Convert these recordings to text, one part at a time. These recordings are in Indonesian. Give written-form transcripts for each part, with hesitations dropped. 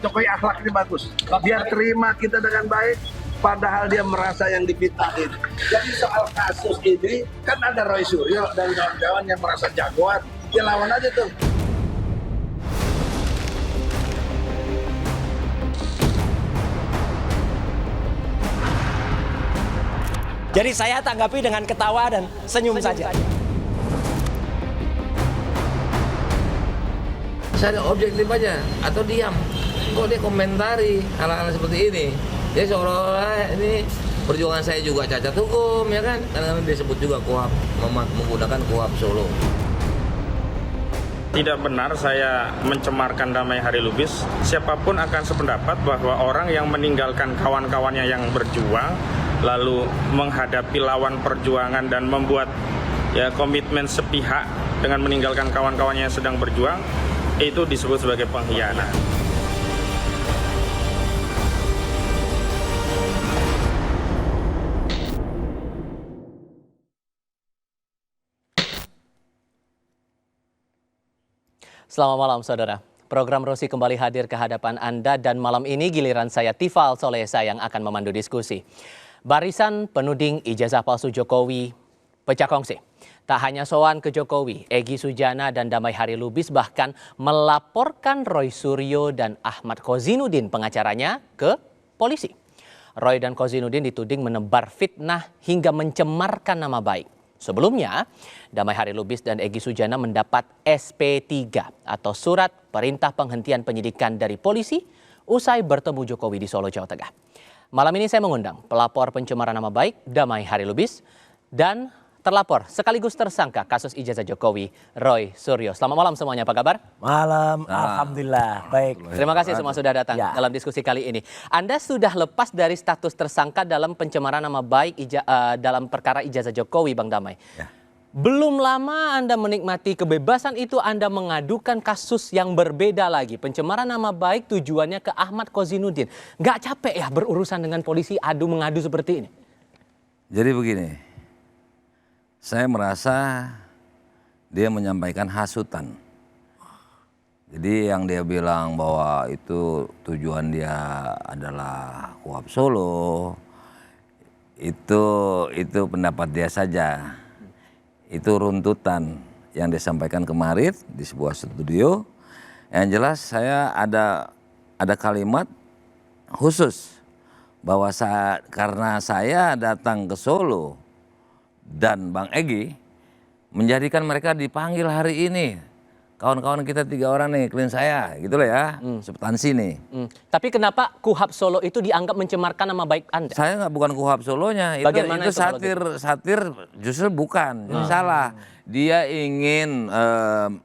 Pak Jokowi akhlaknya bagus. Dia terima kita dengan baik, padahal dia merasa yang dipitahin. Jadi soal kasus ini, kan ada Roy Suryo dan kawan-kawan yang merasa jagoan. Dia lawan aja tuh. Jadi saya tanggapi dengan ketawa dan senyum saja. Saya objektif aja atau diam. Kok dia komentari hal-hal seperti ini? Dia seolah-olah ini perjuangan saya juga cacat hukum, ya kan? Karena disebut juga KUHP, menggunakan KUHP Solo. Tidak benar saya mencemarkan Damai Hari Lubis. Siapapun akan sependapat bahwa orang yang meninggalkan kawan-kawannya yang berjuang, lalu menghadapi lawan perjuangan dan membuat komitmen sepihak dengan meninggalkan kawan-kawannya yang sedang berjuang, itu disebut sebagai pengkhianat. Selamat malam saudara. Program Rosi kembali hadir ke hadapan Anda dan malam ini giliran saya Tifal Solesa yang akan memandu diskusi. Barisan penuding ijazah palsu Jokowi pecah kongsi. Tak hanya sowan ke Jokowi, Egy Sujana dan Damai Hari Lubis bahkan melaporkan Roy Suryo dan Ahmad Kozinudin pengacaranya ke polisi. Roy dan Kozinudin dituding menebar fitnah hingga mencemarkan nama baik. Sebelumnya, Damai Hari Lubis dan Egy Sujana mendapat SP3 atau Surat Perintah Penghentian Penyidikan dari polisi usai bertemu Jokowi di Solo, Jawa Tengah. Malam ini saya mengundang pelapor pencemaran nama baik Damai Hari Lubis dan terlapor sekaligus tersangka kasus ijazah Jokowi, Roy Suryo. Selamat malam semuanya, apa kabar? Malam, alhamdulillah, baik. Terima kasih semua sudah datang dalam diskusi kali ini. Anda sudah lepas dari status tersangka dalam pencemaran nama baik dalam perkara ijazah Jokowi, Bang Damai. Ya. Belum lama Anda menikmati kebebasan itu, Anda mengadukan kasus yang berbeda lagi. Pencemaran nama baik tujuannya ke Ahmad Kozinudin. Nggak capek ya berurusan dengan polisi mengadu seperti ini? Jadi begini, saya merasa dia menyampaikan hasutan. Jadi yang dia bilang bahwa itu tujuan dia adalah KUHP Solo, itu pendapat dia saja. Itu runtutan yang disampaikan kemarin di sebuah studio. Yang jelas saya ada kalimat khusus bahwa karena saya datang ke Solo dan Bang Egy menjadikan mereka dipanggil hari ini. Kawan-kawan kita 3 orang nih, klien saya, gitu lah ya, substansi nih. Tapi kenapa KUHP Solo itu dianggap mencemarkan nama baik Anda? Saya bukan KUHP Solonya, itu satir justru bukan, jadi salah. Dia ingin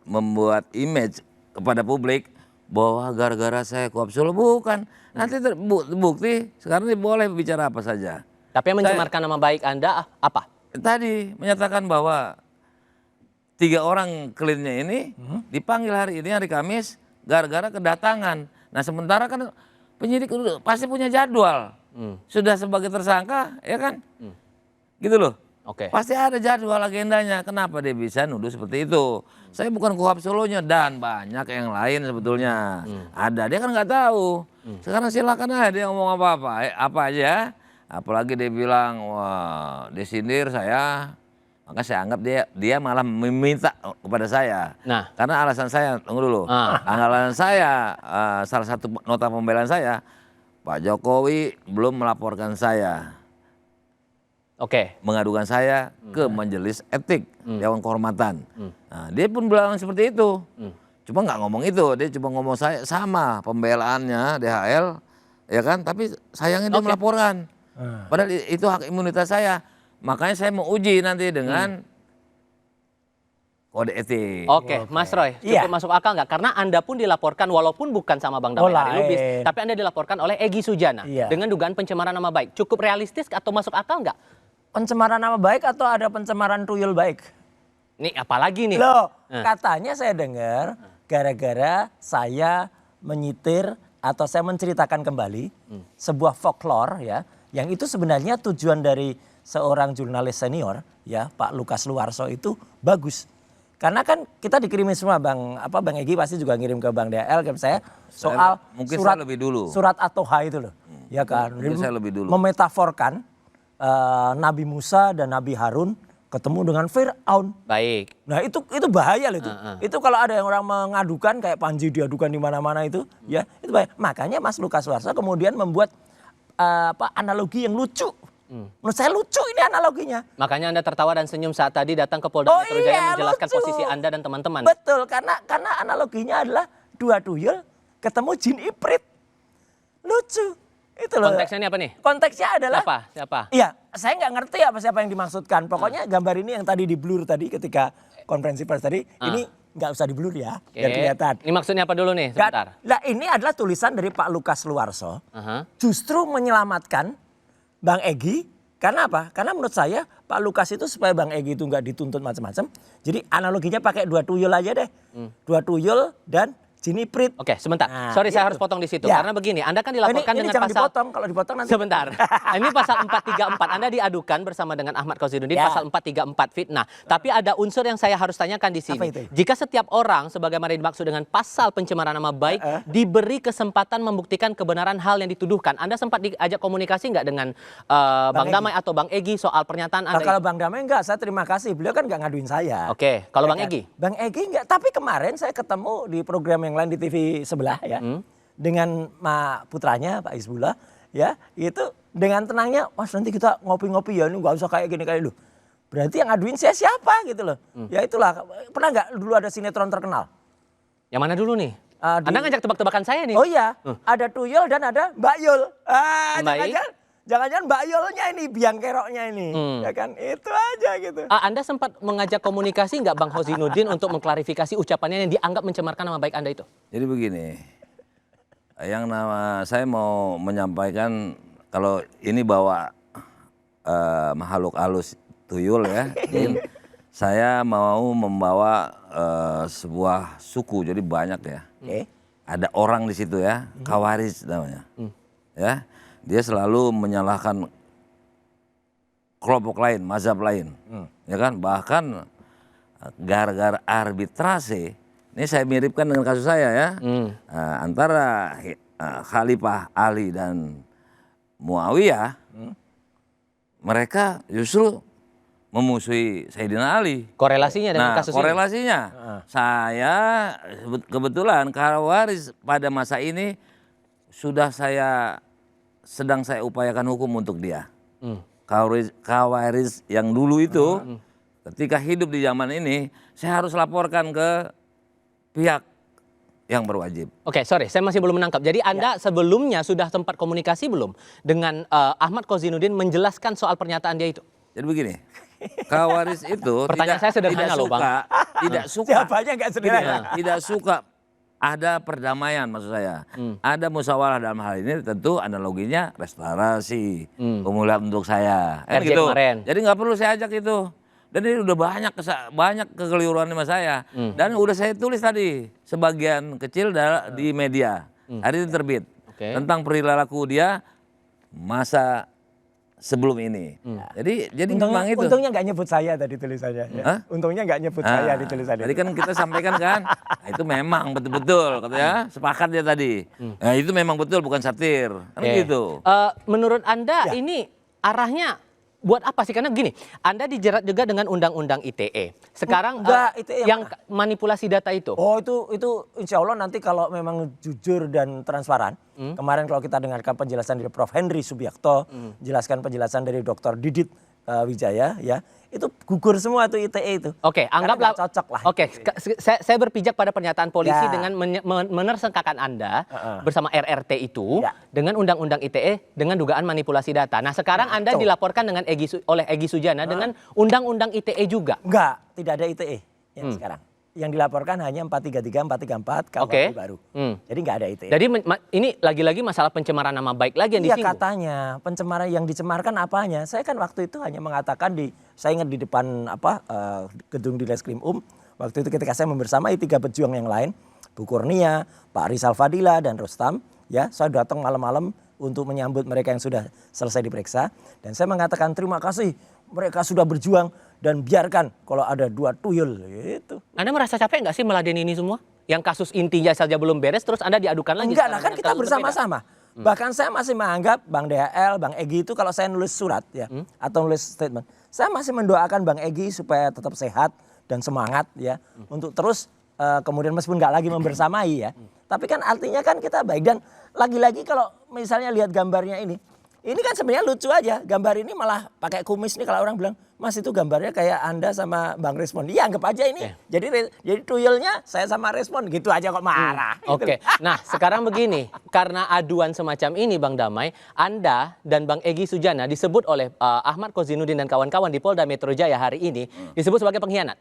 membuat image kepada publik bahwa gara-gara saya KUHP Solo, bukan. Nanti terbukti, sekarang ini boleh bicara apa saja. Tapi yang mencemarkan nama baik Anda apa? Tadi menyatakan bahwa 3 orang kliennya ini dipanggil hari ini, hari Kamis, gara-gara kedatangan. Nah sementara kan penyidik pasti punya jadwal. Sudah sebagai tersangka, ya kan? Gitu loh. Oke. Pasti ada jadwal agendanya. Kenapa dia bisa nuduh seperti itu? Saya bukan KUHP Solonya dan banyak yang lain sebetulnya. Ada, dia kan nggak tahu. Sekarang silakan aja dia ngomong apa aja. Apalagi dia bilang, wah disindir saya, maka saya anggap dia malah meminta kepada saya. Nah, karena alasan saya, tunggu dulu, alasan saya, salah satu nota pembelaan saya, Pak Jokowi belum melaporkan saya, mengadukan saya ke Majelis Etik, Dewan Kehormatan. Nah, dia pun bilang seperti itu, cuma nggak ngomong itu, dia cuma ngomong saya sama pembelaannya DHL, ya kan? Tapi sayangnya dia melaporkan. Padahal itu hak imunitas saya. Makanya saya mau uji nanti dengan kode etik. Oke, Mas Roy, cukup masuk akal nggak? Karena Anda pun dilaporkan walaupun bukan sama Bang Damai Hari Lubis, tapi Anda dilaporkan oleh Egy Sujana dengan dugaan pencemaran nama baik. Cukup realistis atau masuk akal nggak? Pencemaran nama baik atau ada pencemaran tuyul baik? Nih, apalagi nih? Loh, katanya saya dengar gara-gara saya menyitir atau saya menceritakan kembali sebuah folklore ya, yang itu sebenarnya tujuan dari seorang jurnalis senior ya, Pak Lukas Luarso itu bagus. Karena kan kita dikirimin semua Bang Egy pasti juga ngirim ke Bang DL ke saya soal mungkin surat saya lebih dulu. surat At-Toha itu loh. Ya kan. Mungkin saya lebih dulu. Memetaforkan Nabi Musa dan Nabi Harun ketemu dengan Fir'aun. Baik. Nah itu bahaya loh itu. Itu kalau ada yang orang mengadukan kayak Panji diadukan di mana-mana itu, ya itu bahaya. Makanya Mas Lukas Warsa kemudian membuat analogi yang lucu. Menurut saya lucu ini analoginya. Makanya Anda tertawa dan senyum saat tadi datang ke Polda Metro Jaya menjelaskan lucu. posisi Anda dan teman-teman. Betul, karena analoginya adalah dua tuyul ketemu jin iprit. Lucu. Itu loh. Konteksnya ini apa nih? Konteksnya adalah Siapa? Iya, saya nggak ngerti siapa yang dimaksudkan. Pokoknya gambar ini yang tadi di blur tadi ketika konferensi pers tadi, ini nggak usah di blur ya, biar kelihatan. Ini maksudnya apa dulu nih? Sebentar. Nah ini adalah tulisan dari Pak Lukas Luarso, justru menyelamatkan Bang Egy. Karena apa? Karena menurut saya Pak Lukas itu supaya Bang Egy itu nggak dituntut macam-macam. Jadi analoginya pakai dua tuyul aja deh. Dua tuyul dan jin iprit. Oke, sebentar. Nah, Sorry saya gitu. harus potong di situ. Ya. Karena begini, Anda kan dilaporkan ini dengan jangan pasal... dipotong, kalau dipotong nanti. Sebentar. Ini pasal 434. Anda diadukan bersama dengan Ahmad Kozinuddin Ya. pasal 434 fitnah. Tapi ada unsur yang saya harus tanyakan di sini. Apa itu? Jika setiap orang sebagaimana dimaksud dengan pasal pencemaran nama baik diberi kesempatan membuktikan kebenaran hal yang dituduhkan. Anda sempat diajak komunikasi nggak dengan Bang Damai atau Bang Egy soal pernyataan Nah, Anda? kalau Bang Damai enggak, saya terima kasih. Beliau kan enggak ngaduin saya. Oke, kalau Ya Bang kan? Egy? Bang Egy enggak, tapi kemarin saya ketemu di program yang lain di TV sebelah ya. Dengan putranya Pak Isbullah ya, itu dengan tenangnya, Mas nanti kita ngopi-ngopi ya, ini enggak usah kayak gini kayak lu. Berarti yang ngaduin saya siapa gitu loh. Ya itulah, pernah enggak dulu ada sinetron terkenal? Yang mana dulu nih? Anda ngajak tebak-tebakan saya nih. Oh iya, ada Tuyul dan ada Mbak Yul. Baik. Jangan-jangan Mbak Yulnya ini, biang keroknya ini. Ya kan, itu aja gitu. Anda sempat mengajak komunikasi nggak Bang Kozinuddin untuk mengklarifikasi ucapannya yang dianggap mencemarkan nama baik Anda itu? Jadi begini, saya mau menyampaikan kalau ini bawa makhluk halus tuyul ya, saya mau membawa sebuah suku, jadi banyak ya. Ada orang di situ ya, Khawarij namanya, ya. Dia selalu menyalahkan kelompok lain, mazhab lain, ya kan. Bahkan gara-gara arbitrase, ini saya miripkan dengan kasus saya ya, antara Khalifah Ali dan Muawiyah, mereka justru memusuhi Sayyidina Ali. Korelasinya dengan kasus korelasinya, saya kebetulan Khawarij pada masa ini sudah sedang saya upayakan hukum untuk dia. Khawarij yang dulu itu, ketika hidup di zaman ini, saya harus laporkan ke pihak yang berwajib. Oke, sorry, saya masih belum menangkap. Jadi Anda sebelumnya sudah sempat komunikasi belum dengan Ahmad Kozinuddin menjelaskan soal pernyataan dia itu? Jadi begini, Khawarij itu Pertanyaan saya sederhana loh, Bang. Tidak suka. Jawabannya enggak sederhana. Tidak suka ada perdamaian, maksud saya. Ada musyawarah dalam hal ini, tentu analoginya restorasi, pemulihan untuk saya. RJ Gitu. kemarin. Jadi nggak perlu saya ajak itu. Dan ini udah banyak kekeliruan sama saya. Dan udah saya tulis tadi sebagian kecil di media. Hari ini terbit. Tentang perilaku dia masa sebelum ini. Jadi memang itu. Untungnya nggak nyebut saya tadi tulisannya. Ya. Untungnya nggak nyebut saya di tulisannya. Tadi kan kita sampaikan kan, nah, itu memang betul-betul katanya, sepakat dia tadi. Nah, itu memang betul, bukan satir. Kan gitu. Menurut Anda ini arahnya buat apa sih? Karena gini, Anda dijerat juga dengan Undang-Undang ITE. Sekarang Enggak, ITE yang manipulasi data itu. Oh itu insya Allah nanti kalau memang jujur dan transparan. Kemarin kalau kita dengarkan penjelasan dari Prof. Henry Subiakto, jelaskan penjelasan dari Dr. Didit Wijaya, ya itu gugur semua tuh ITE itu. Oke, anggaplah cocok lah. Oke, saya berpijak pada pernyataan polisi dengan menersangkakan Anda bersama RRT itu dengan Undang-Undang ITE dengan dugaan manipulasi data. Nah, sekarang Anda dilaporkan dengan oleh Egy Sujana dengan Undang-Undang ITE juga. Enggak, tidak ada ITE yang sekarang. Yang dilaporkan hanya 433, 434 KUHP baru. Jadi nggak ada ITE. Jadi ini lagi-lagi masalah pencemaran nama baik lagi yang disinggung. Iya katanya, pencemaran yang dicemarkan apanya? Saya kan waktu itu hanya mengatakan saya ingat di depan gedung di Reskrim waktu itu ketika saya membersamai 3 pejuang yang lain, Bu Kurnia, Pak Rizal Fadila dan Rustam, ya saya datang malam-malam untuk menyambut mereka yang sudah selesai diperiksa. Dan saya mengatakan terima kasih mereka sudah berjuang dan biarkan kalau ada 2 tuyul gitu. Anda merasa capek nggak sih meladeni ini semua? Yang kasus intinya saja belum beres terus Anda diadukan lagi? Enggak lah, sekarang kan dengan kita kasus berbeda. bersama-sama. Bahkan saya masih menganggap Bang DHL, Bang Egy itu kalau saya nulis surat ya atau nulis statement, saya masih mendoakan Bang Egy supaya tetap sehat dan semangat ya untuk terus kemudian meskipun nggak lagi membersamai ya. Tapi kan artinya kan kita baik dan lagi-lagi kalau misalnya lihat gambarnya ini kan sebenarnya lucu aja. Gambar ini malah pakai kumis nih kalau orang bilang, Mas itu gambarnya kayak Anda sama Bang Respon. Iya anggap aja ini. Jadi tuyulnya saya sama Respon gitu aja kok marah. Oke, nah sekarang begini, karena aduan semacam ini Bang Damai, Anda dan Bang Egy Sujana disebut oleh Ahmad Kozinudin dan kawan-kawan di Polda Metro Jaya hari ini disebut sebagai pengkhianat.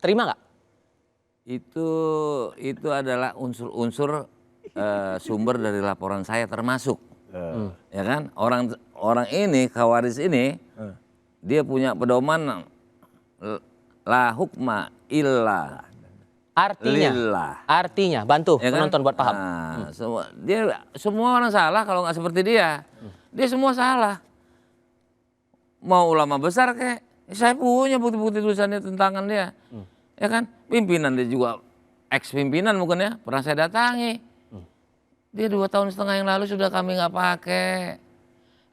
Terima nggak? Itu adalah unsur-unsur sumber dari laporan saya termasuk. Ya kan? Orang ini, Khawaris ini, dia punya pedoman la hukma illa Artinya, bantu ya kan? penonton buat paham. Nah, semua orang salah kalau nggak seperti dia. Dia semua salah. Mau ulama besar kek, saya punya bukti-bukti tulisannya tentangan dia. Ya kan? Pimpinan dia juga ex-pimpinan mungkin ya, pernah saya datangi. Dia 2,5 tahun yang lalu sudah kami nggak pakai.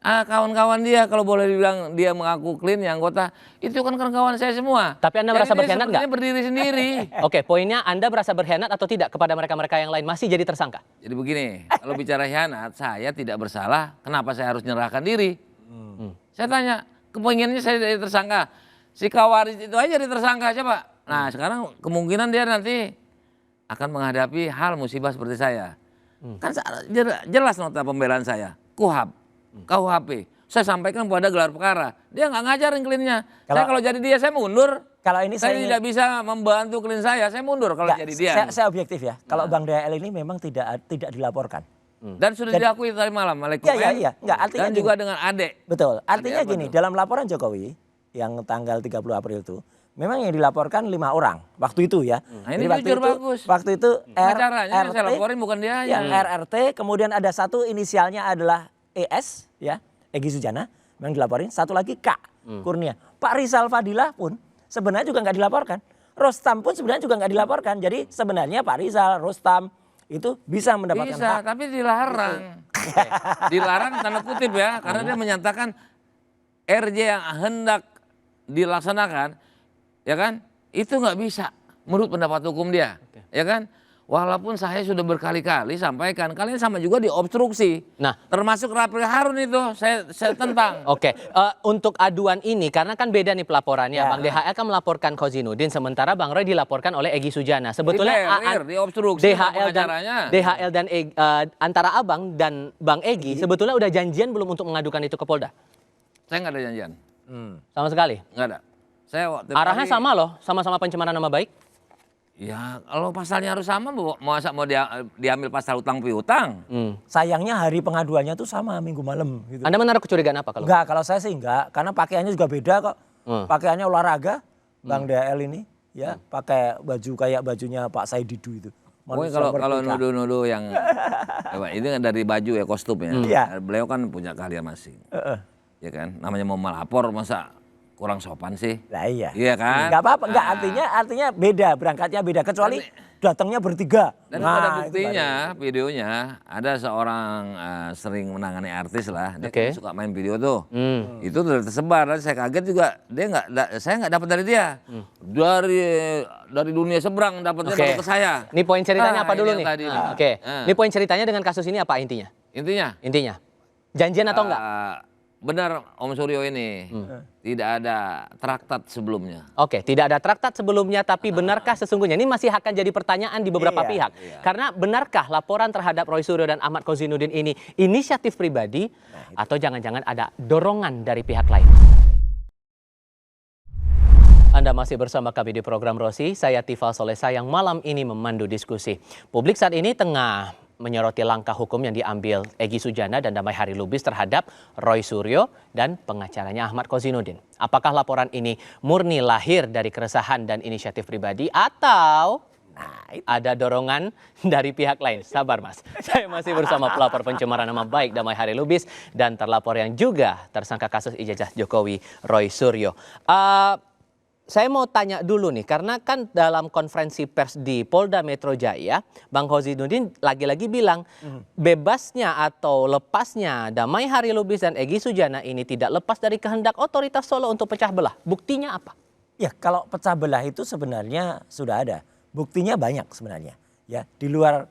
Kawan-kawan dia kalau boleh dibilang dia mengaku clean yang anggota, itu kan kawan-kawan saya semua. Tapi Anda merasa berkhianat nggak? Dia berdiri sendiri. Oke, poinnya Anda merasa berkhianat atau tidak kepada mereka-mereka yang lain masih jadi tersangka? Jadi begini, kalau bicara khianat, saya tidak bersalah, kenapa saya harus menyerahkan diri? Saya tanya, kepinginannya saya jadi tersangka. Si Khawaris itu aja jadi tersangka coba. Nah sekarang kemungkinan dia nanti akan menghadapi hal musibah seperti saya. Kan jelas nota pembelaan saya, KUHP. Saya sampaikan pada gelar perkara. Dia nggak ngajarin klinnya. Saya kalau jadi dia saya mundur. Kalau ini saya tidak bisa membantu klien saya mundur kalau jadi dia. Saya objektif ya. Kalau Bang DHL ini memang tidak dilaporkan. Dan sudah diakui tadi malam oleh Iya. Enggak, artinya dan juga dengan Adek. Betul. Artinya gini, dalam laporan Jokowi yang tanggal 30 April itu memang yang dilaporkan 5 orang waktu itu ya. Nah, ini jadi jujur bagus. Waktu itu Caranya RRT, saya laporin bukan dia aja. RRT, kemudian ada satu inisialnya adalah ES ya, Egy Sujana yang dilaporin, satu lagi K Kurnia. Pak Rizal Fadilah pun sebenarnya juga nggak dilaporkan. Rostam pun sebenarnya juga nggak dilaporkan. Jadi sebenarnya Pak Rizal, Rostam itu bisa mendapatkan hak. Tapi dilarang. Dilarang tanda kutip ya, karena dia menyatakan RJ yang hendak dilaksanakan, ya kan? Itu nggak bisa menurut pendapat hukum dia, ya kan? Walaupun saya sudah berkali-kali sampaikan, kalian sama juga diobstruksi. Nah, termasuk Rafael Harun itu saya tentang. Oke, untuk aduan ini karena kan beda nih pelaporannya. Bang DHL kan melaporkan Kozinudin, sementara Bang Roy dilaporkan oleh Egy Sujana. Sebetulnya diobstruksi DHL dan antara Abang dan Bang Egy sebetulnya udah janjian belum untuk mengadukan itu ke Polda? Saya nggak ada janjian. Sama sekali? Nggak ada. Arahnya sama loh, sama-sama pencemaran nama baik. Ya kalau pasalnya harus sama, masa mau diambil pasal utang piutang? Sayangnya hari pengaduannya tuh sama minggu malam. Gitu. Anda menaruh kecurigaan apa kalau? Enggak, kalau saya sih enggak, karena pakaiannya juga beda kok. Pakaiannya olahraga, Bang DHL ini ya pakai baju kayak bajunya Pak Saididu itu. Kalau nuduh-nuduh yang itu kan dari baju ya kostum ya. Beliau kan punya keahlian masing. Ya kan, namanya mau melapor masa kurang sopan sih. Lah iya. Iya kan? Enggak apa-apa, enggak artinya beda, berangkatnya beda kecuali datangnya bertiga. Dan ada buktinya, videonya ada seorang sering menangani artis lah, dia suka main video tuh. Itu udah tersebar, dan saya kaget juga saya nggak dapat dari dia. Dari dunia seberang dapatnya baru ke saya. Ini poin ceritanya apa dulu nih? Ini poin ceritanya dengan kasus ini apa intinya? Intinya. Janjian atau enggak? Benar Om Suryo ini, tidak ada traktat sebelumnya. Oke, tidak ada traktat sebelumnya, tapi benarkah sesungguhnya? Ini masih akan jadi pertanyaan di beberapa pihak. Karena benarkah laporan terhadap Roy Suryo dan Ahmad Kozinudin ini inisiatif pribadi atau jangan-jangan ada dorongan dari pihak lain? Anda masih bersama kami di program Rosi, saya Tifal Solesa yang malam ini memandu diskusi. Publik saat ini tengah menyoroti langkah hukum yang diambil Egy Sujana dan Damai Hari Lubis terhadap Roy Suryo dan pengacaranya Ahmad Kozinudin. Apakah laporan ini murni lahir dari keresahan dan inisiatif pribadi atau Nah, itu. Ada dorongan dari pihak lain. Sabar Mas, saya masih bersama pelapor pencemaran nama baik Damai Hari Lubis dan terlapor yang juga tersangka kasus ijazah Jokowi, Roy Suryo. Saya mau tanya dulu nih, karena kan dalam konferensi pers di Polda Metro Jaya, Bang Kozinudin lagi-lagi bilang bebasnya atau lepasnya Damai Hari Lubis dan Egy Sujana ini tidak lepas dari kehendak otoritas Solo untuk pecah belah. Buktinya apa? Ya, kalau pecah belah itu sebenarnya sudah ada. Buktinya banyak sebenarnya. Ya, di luar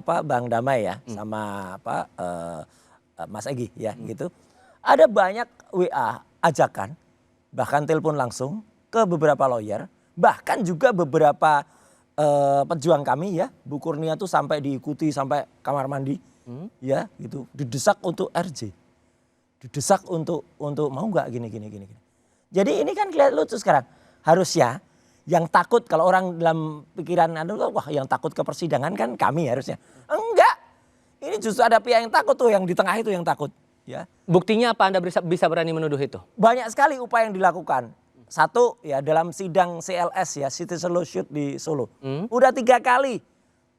Bang Damai ya sama Mas Egy ya gitu. Ada banyak WA ajakan, bahkan telepon langsung ke beberapa lawyer, bahkan juga beberapa pejuang kami ya, Bu Kurnia tuh sampai diikuti sampai kamar mandi, ya gitu, didesak untuk RJ, didesak untuk mau nggak gini. Jadi ini kan kelihatan lucu sekarang. Harusnya yang takut, kalau orang dalam pikiran wah yang takut ke persidangan kan kami harusnya. Enggak, ini justru ada pihak yang takut tuh, yang di tengah itu yang takut. Ya. Buktinya apa Anda bisa berani menuduh itu? Banyak sekali upaya yang dilakukan. Satu ya dalam sidang CLS ya, Citizen Lawsuit di Solo. Udah 3 kali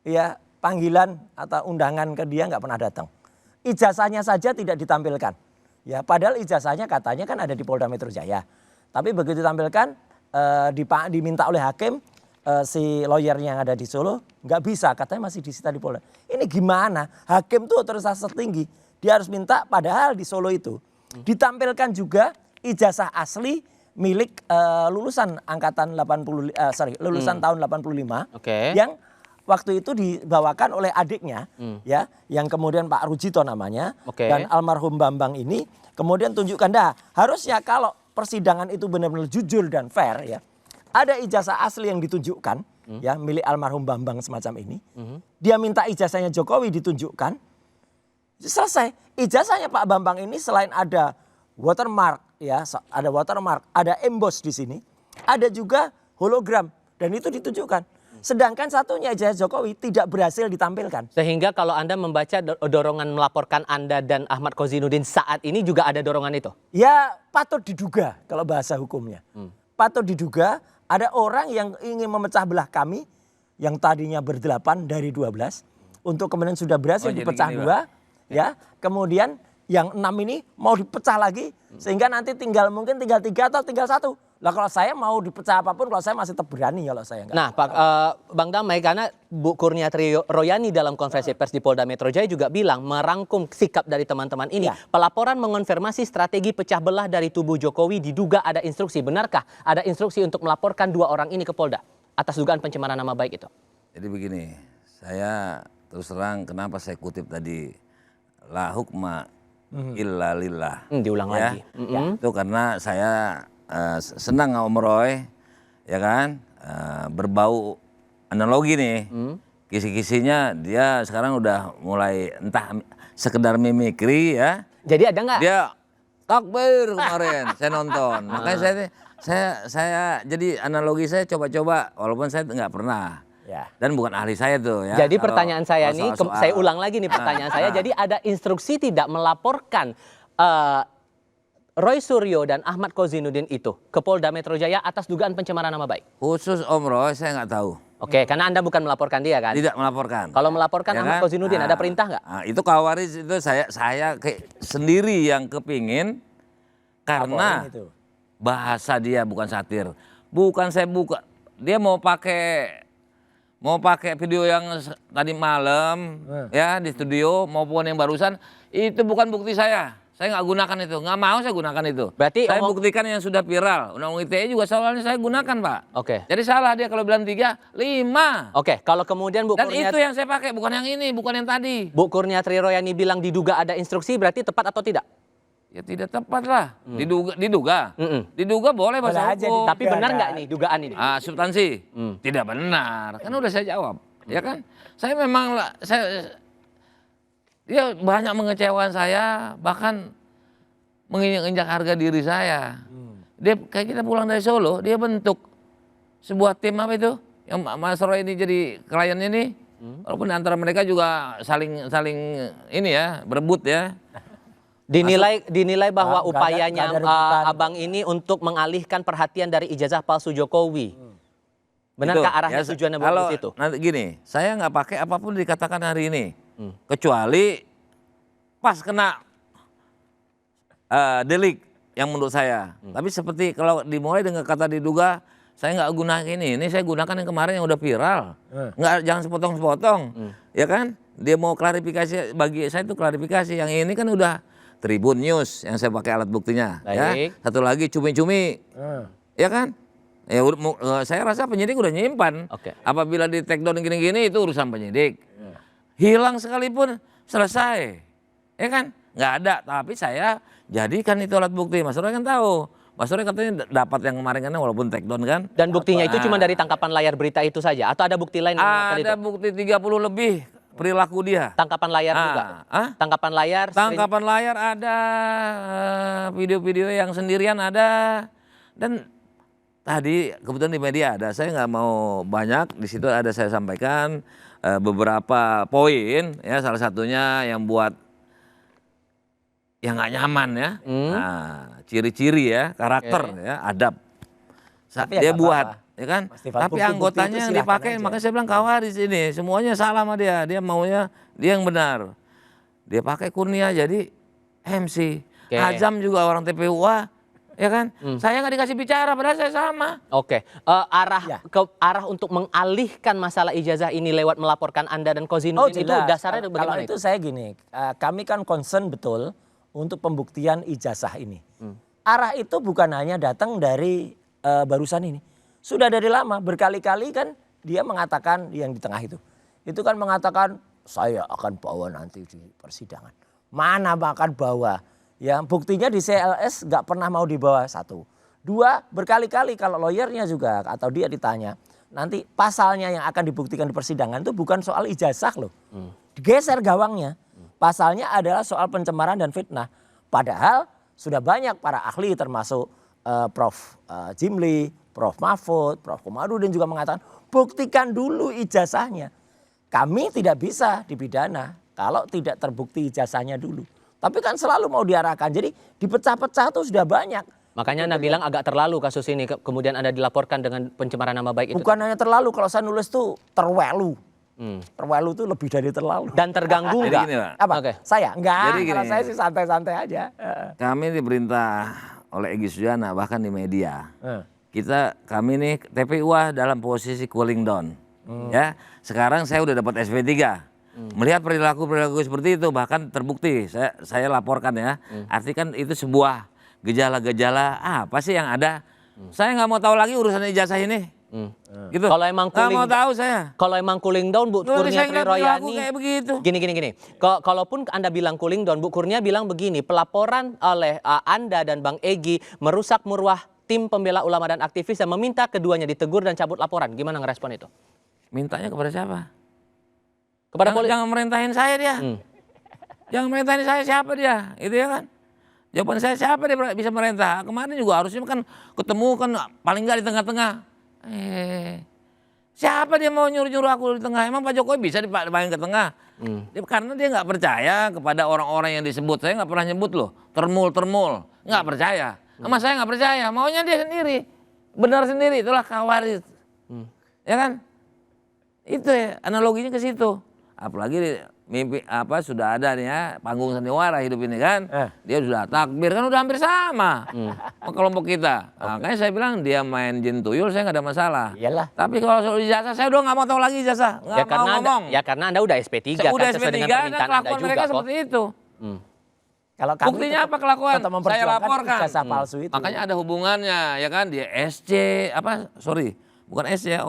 ya panggilan atau undangan ke dia nggak pernah datang. Ijazahnya saja tidak ditampilkan. Ya padahal ijazahnya katanya kan ada di Polda Metro Jaya. Tapi begitu ditampilkan diminta oleh hakim si lawyernya yang ada di Solo nggak bisa, katanya masih disita di Polda. Ini gimana? Hakim tuh otoritas tertinggi. Dia harus minta, padahal di Solo itu ditampilkan juga ijazah asli milik lulusan angkatan lulusan tahun 85 yang waktu itu dibawakan oleh adiknya ya, yang kemudian Pak Rujito namanya dan almarhum Bambang ini kemudian tunjukkan harusnya kalau persidangan itu benar-benar jujur dan fair ya, ada ijazah asli yang ditunjukkan ya milik almarhum Bambang semacam ini. Dia minta ijazahnya Jokowi ditunjukkan. Selesai. Ijazahnya Pak Bambang ini selain ada watermark ya, ada watermark, ada emboss di sini, ada juga hologram dan itu ditunjukkan. Sedangkan satunya ijazah Jokowi tidak berhasil ditampilkan. Sehingga kalau Anda membaca dorongan melaporkan Anda dan Ahmad Kozinudin saat ini juga ada dorongan itu? Ya patut diduga kalau bahasa hukumnya. Patut diduga ada orang yang ingin memecah belah kami yang tadinya ber-8 dari 12 untuk kemudian sudah berhasil dipecah 2 ya. Kemudian yang 6 ini mau dipecah lagi sehingga nanti mungkin tinggal 3 atau tinggal 1. Lah kalau saya mau dipecah apapun, kalau saya masih tetap berani kalau saya enggak. Nah, Bang Damai, karena Bu Kurnia Royani dalam konferensi pers di Polda Metro Jaya juga bilang merangkum sikap dari teman-teman ini. Ya. Pelaporan mengonfirmasi strategi pecah belah dari tubuh Jokowi diduga ada instruksi. Benarkah ada instruksi untuk melaporkan 2 orang ini ke Polda atas dugaan pencemaran nama baik itu? Jadi begini, saya terus terang kenapa saya kutip tadi la hukma illa lillah. Diulang ya? lagi. Itu karena saya senang Om Roy, ya kan, berbau analogi nih. Kisi-kisinya dia sekarang udah mulai entah sekedar mimikri ya. Jadi ada nggak? Dia takbir kemarin, saya nonton. Makanya saya jadi analogi saya coba-coba, walaupun saya nggak pernah. Ya. Dan bukan ahli saya tuh ya. Jadi pertanyaan saya nih, saya ulang lagi nih pertanyaan saya. Jadi ada instruksi tidak melaporkan Roy Suryo dan Ahmad Kozinudin itu ke Polda Metro Jaya atas dugaan pencemaran nama baik? Khusus Om Roy saya nggak tahu. Oke, karena Anda bukan melaporkan dia kan? Tidak melaporkan. Kalau melaporkan ya Ahmad Kozinudin ada perintah nggak? Itu Kawaris itu saya sendiri yang kepingin karena bahasa dia bukan satir. Bukan saya buka. Dia mau pakai video yang tadi malam ya di studio maupun yang barusan, itu bukan bukti saya. Saya nggak gunakan itu, nggak mau saya gunakan itu. Berarti saya buktikan yang sudah viral. Undang-undang ITE juga soalnya saya gunakan, Pak. Oke. Jadi salah dia kalau bilang 3, 5. Oke, kalau kemudian Bu Dan Kurnia, itu yang saya pakai, bukan yang ini, bukan yang tadi. Bu Kurnia Royani bilang diduga ada instruksi, berarti tepat atau tidak? Ya tidak tepat lah. Diduga. Diduga boleh bahasa hukum. Tapi benar nggak nih dugaan ini? Substansi. Tidak benar. Kan udah saya jawab. Ya kan? Saya memang dia banyak mengecewakan saya, bahkan menginjak harga diri saya. Dia kayak kita pulang dari Solo, dia bentuk sebuah tim apa itu? Yang Mas Roy ini jadi kliennya nih. Walaupun antara mereka juga saling ini ya, berebut ya. Dinilai bahwa upayanya Abang ini untuk mengalihkan perhatian dari ijazah palsu Jokowi. Benarkah Itu, arahnya tujuannya buat kalau ke situ? nanti gini, saya nggak pakai apapun dikatakan hari ini, kecuali pas kena delik yang menurut saya. Tapi seperti kalau dimulai dengan kata diduga, saya nggak gunakan ini saya gunakan yang kemarin yang udah viral. Nggak, jangan sepotong-sepotong, ya kan? Dia mau klarifikasi, bagi saya itu klarifikasi. Yang ini kan udah Tribun News yang saya pakai alat buktinya. Ya. Baik. Satu lagi cumi-cumi, ya kan? Ya, saya rasa penyidik udah nyimpan. Oke. Apabila di take down gini-gini itu urusan penyidik. Hilang sekalipun selesai, ya kan? Nggak ada. Tapi saya jadikan itu alat bukti. Mas Roy kan tahu. Mas Roy katanya dapat yang kemarin kan walaupun take down kan. Dan buktinya itu cuma dari tangkapan layar berita itu saja atau ada bukti lain yang menguatkan itu? Ada bukti 30 lebih perilaku dia. Tangkapan layar juga. Tangkapan layar. Tangkapan layar ada, video-video yang sendirian ada, dan tadi kebetulan di media ada. Saya nggak mau banyak, di situ ada saya sampaikan beberapa poin, ya salah satunya yang buat yang nggak nyaman ya. Nah, ciri-ciri ya, karakter ya, adab. Tapi ya Dia nggak buat, apa-apa. ya kan? Festival Tapi bukti-bukti anggotanya itu yang silakan dipakai, aja. makanya saya bilang kawaris ini, semuanya salah sama dia. Dia maunya dia yang benar. Dia pakai Kurnia jadi MC. Oke. Azam juga orang TPUA, ya kan? Saya nggak dikasih bicara, padahal saya sama. Oke, arah untuk mengalihkan masalah ijazah ini lewat melaporkan Anda dan Kozinudin itu dasarnya Kalau bagaimana itu itu? saya gini, kami kan concern betul untuk pembuktian ijazah ini. Arah itu bukan hanya datang dari barusan ini. Sudah dari lama, berkali-kali kan dia mengatakan yang di tengah itu. Itu kan mengatakan saya akan bawa nanti di persidangan. Mana akan bawa? Ya, buktinya di CLS nggak pernah mau dibawa, satu. Dua, berkali-kali kalau lawyernya juga atau dia ditanya, nanti pasalnya yang akan dibuktikan di persidangan itu bukan soal ijazah loh. Digeser gawangnya. Pasalnya adalah soal pencemaran dan fitnah. Padahal sudah banyak para ahli termasuk Prof. Jimli, Prof. Mahfud, Prof. Komarudin juga mengatakan buktikan dulu ijazahnya. Kami tidak bisa dipidana kalau tidak terbukti ijazahnya dulu. Tapi kan selalu mau diarahkan. Jadi dipecah-pecah tuh sudah banyak. Makanya Anda bilang agak terlalu kasus ini, kemudian Anda dilaporkan dengan pencemaran nama baik itu. Bukan hanya terlalu, kalau saya nulis tuh terwelu. Terwelu tuh lebih dari terlalu. Dan terganggu Jadi nggak? gini, Pak. Apa? Oke. Saya? Enggak, Jadi kalau gini. saya sih santai-santai aja. Kami diperintah oleh Egy Sujana bahkan di media. Kami nih TPUA dalam posisi cooling down. Ya, sekarang saya udah dapat SP3. Melihat perilaku seperti itu bahkan terbukti, saya laporkan ya. Artinya kan itu sebuah gejala-gejala apa sih yang ada? Saya nggak mau tahu lagi urusan ijazah ini. Gitu. Kalau emang nggak mau cooling- tahu saya. Kalau emang cooling down Bu Loh, Kurnia saya nggak perilaku Triroyani. kayak begitu. Gini. Kalaupun Anda bilang cooling down, Bu Kurnia bilang begini, pelaporan oleh Anda dan Bang Egy merusak marwah tim pembela ulama dan aktivis dan meminta keduanya ditegur dan cabut laporan. Gimana ngerespon itu? Mintanya kepada siapa? Kepada Jangan merintahin saya dia. Jangan merintahin saya, siapa dia? Itu ya kan? Jawaban saya siapa dia bisa merintah? Kemarin juga harusnya kan ketemu kan paling nggak di tengah-tengah. Siapa dia mau nyuruh-nyuruh aku di tengah? Emang Pak Jokowi bisa dipanggil ke tengah? Karena dia nggak percaya kepada orang-orang yang disebut. Saya nggak pernah nyebut loh. Termul. Nggak percaya. Sama saya nggak percaya. Maunya dia sendiri. Benar sendiri. Itulah kawaris. Ya kan? Itu ya, analoginya ke situ. Apalagi mimpi sudah ada nih ya panggung sandiwara hidup ini kan. Dia sudah takbir kan udah hampir sama sama kelompok kita. Makanya saya bilang dia main jin tuyul saya nggak ada masalah. Iyalah. Tapi kalau soal ijazah saya udah nggak mau tahu lagi ijazah. Nggak mau ngomong. Karena Anda udah SP3 Saya kan udah sesuai SP3 dengan kan permintaan Anda kelakuan juga mereka kok. seperti itu. Kalau kami Buktinya tetap- apa kelakuan? tetap Saya memperjuangkan laporkan. ijazah palsu itu. Makanya ada hubungannya ya kan dia SC bukan SC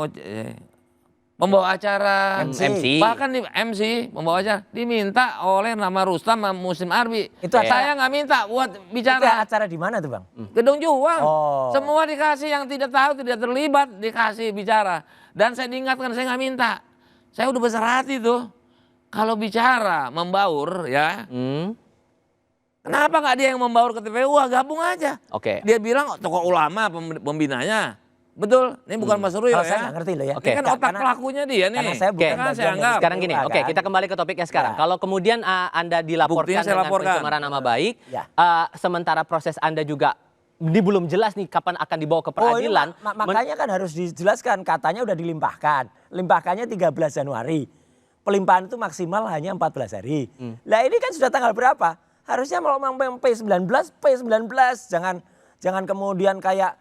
pembawa acara MC. bahkan di MC pembawa acara diminta oleh nama Rustam sama Muslim Arbi. Itu acara- Saya nggak minta buat Itu bicara. acara di mana tuh Bang? Gedung Juang. Oh. Semua dikasih yang tidak tahu tidak terlibat dikasih bicara. Dan saya diingatkan saya nggak minta. Saya udah besar hati tuh. Kalau bicara membaur ya. Kenapa nggak dia yang membaur ke TPU? Gabung aja. Oke. Dia bilang tokoh ulama pembinanya. Betul, ini bukan Mas Suryo Kalau ya. saya nggak ngerti loh ya. Ini kan Karena- otak pelakunya dia nih. karena saya Oke, bukan Kan saya bagian dari anggap. Sekarang gini, TPUA, oke kan? kita kembali ke topiknya sekarang. Ya. Kalau kemudian Anda dilaporkan Buktinya saya dengan laporkan. pencemaran nama baik, Ya. sementara proses Anda juga ini belum jelas nih kapan akan dibawa ke peradilan. Makanya kan harus dijelaskan, katanya udah dilimpahkan. Limpahkannya 13 Januari. Pelimpahan itu maksimal hanya 14 hari. Lah ini kan sudah tanggal berapa? Harusnya mau P19, P19. Jangan kemudian kayak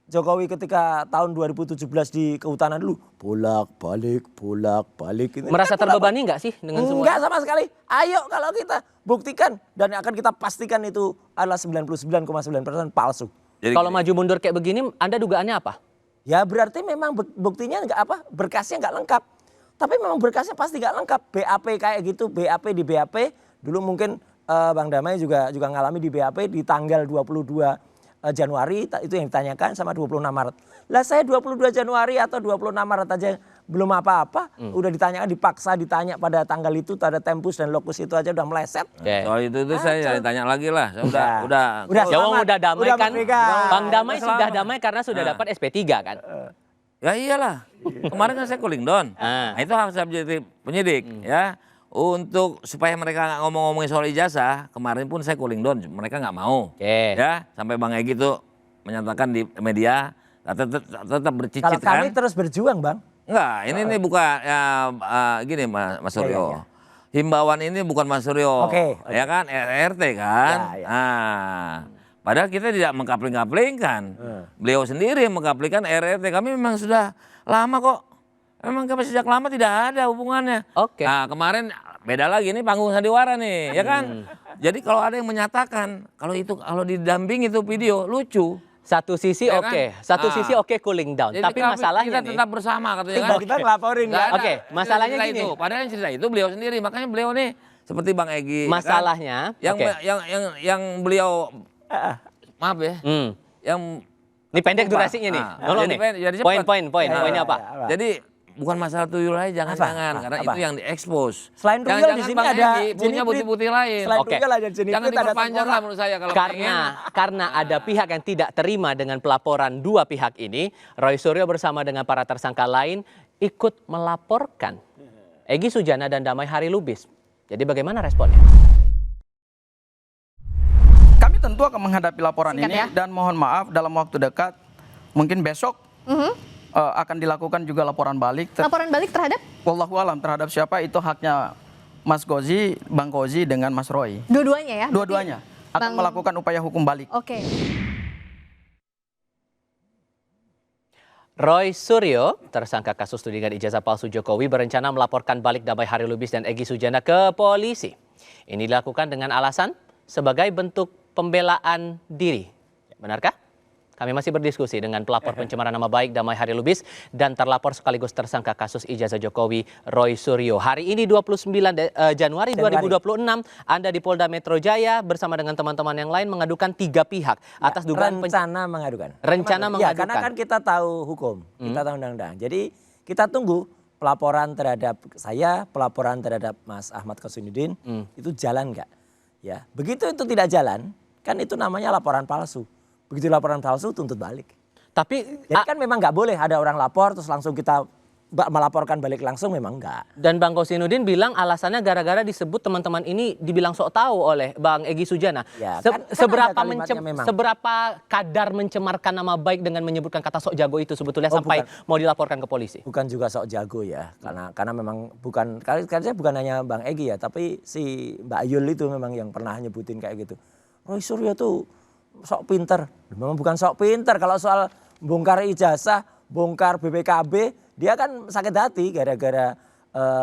Jokowi ketika tahun 2017 di kehutanan dulu bolak-balik. Ini Merasa kan terbebani nggak sih dengan semua? Enggak sama sekali. Ayo kalau kita buktikan dan akan kita pastikan itu adalah 99,9% palsu. Jadi Kalau gini, maju mundur kayak begini, Anda dugaannya apa? Ya berarti memang buktinya enggak apa, berkasnya enggak lengkap. Tapi memang berkasnya pasti enggak lengkap. BAP kayak gitu, BAP di BAP dulu mungkin Bang Damai juga ngalami di BAP di tanggal 22 Januari itu yang ditanyakan sama 26 Maret. Lah saya 22 Januari atau 26 Maret aja belum apa-apa. Udah ditanyakan, dipaksa ditanya pada tanggal itu, pada tempus dan lokus itu aja udah meleset. soal itu saya tanya lagi lah. Saya udah Jawab udah damai kan? merdeka. Bang Damai Udah sudah selamat. damai karena sudah dapat SP3 kan? Ya iyalah. Kemarin kan saya cooling down. Nah, itu hak subjektif penyidik ya. Untuk supaya mereka nggak ngomong-ngomongin soal ijazah, kemarin pun saya cooling down, mereka nggak mau. Ya, sampai Bang Egy tuh menyatakan di media tetap bercicit Kalau kan. kami terus berjuang, Bang. Enggak, ini bukan ya, gini Mas Suryo. Ya. Himbauan ini bukan Mas Suryo. Oke. Ya kan, RT kan. Ya. Nah, padahal kita tidak mengkapling-kaplingkan. Beliau sendiri mengkaplingkan RT. Kami memang sudah lama kok. Memang kami sejak lama tidak ada hubungannya. Oke. Nah, kemarin beda lagi, ini panggung sandiwara nih, ya kan? Jadi kalau ada yang menyatakan kalau didamping itu video lucu. Satu sisi Ya oke, kan? satu Ah. sisi oke cooling down. Jadi Tapi masalahnya kita nih, tetap bersama katanya kan. Tiba-tiba ngelaporin Nggak kan. ada. Oke, masalahnya Cerita gini. itu. Padahal yang cerita itu beliau sendiri, makanya beliau nih seperti Bang Egy. ya kan? Masalahnya, yang oke. yang beliau maaf ya, yang Ini pendek Apa? durasinya nih. Ah, Tolong jadi nih. jadi cepet. Poinnya apa? Jadi bukan masalah tuyul aja jangan-jangan Apa? karena Apa? itu yang diekspos. Selain tuyul Jangan-jangan di sini Bang ada Egy punya jeniprit. bukti-bukti lain. Selain Oke. tuyul ada jeniprit, Jangan ada diperpanjang tengkorak. lah menurut saya kalau Karena ada pihak yang tidak terima dengan pelaporan dua pihak ini, Roy Suryo bersama dengan para tersangka lain ikut melaporkan Egy Sujana dan Damai Hari Lubis. Jadi bagaimana responnya? Kami tentu akan menghadapi laporan Singkat ini ya. dan mohon maaf dalam waktu dekat, mungkin besok akan dilakukan juga laporan balik. Laporan balik terhadap Wallahu alam terhadap siapa itu haknya Mas Gozi, Bang Gozi dengan Mas Roy. dua-duanya ya? Dua-duanya akan Bang- melakukan upaya hukum balik. Oke. Roy Suryo, tersangka kasus tudingan ijazah palsu Jokowi, berencana melaporkan balik Damai Hari Lubis dan Egy Sujana ke polisi. Ini dilakukan dengan alasan sebagai bentuk pembelaan diri. Benarkah? Kami masih berdiskusi dengan pelapor pencemaran nama baik Damai Hari Lubis dan terlapor sekaligus tersangka kasus ijazah Jokowi, Roy Suryo. Hari ini 29 Januari 2026, Anda di Polda Metro Jaya bersama dengan teman-teman yang lain mengadukan 3 pihak atas dugaan rencana mengadukan. Rencana Ya, mengadukan. karena kan kita tahu hukum, kita tahu undang-undang. Jadi kita tunggu pelaporan terhadap saya, pelaporan terhadap Mas Ahmad Khosinuddin itu jalan nggak? Ya, begitu itu tidak jalan, kan itu namanya laporan palsu. Begitu laporan palsu tuntut balik. Tapi Jadi kan memang nggak boleh ada orang lapor terus langsung kita melaporkan balik langsung, memang enggak. dan Bang Khosinuddin bilang alasannya gara-gara disebut teman-teman ini dibilang sok tahu oleh Bang Egy Sujana. Ya, kan seberapa ada kalimatnya memang. seberapa kadar mencemarkan nama baik dengan menyebutkan kata sok jago itu sebetulnya Oh, sampai mau dilaporkan ke polisi? Bukan juga sok jago ya, karena memang bukan, karena bukan hanya Bang Egy ya, tapi si Mbak Yul itu memang yang pernah nyebutin kayak gitu. Roy Suryo tuh sok pinter, memang bukan sok pinter. Kalau soal bongkar ijazah, bongkar BPKB, dia kan sakit hati gara-gara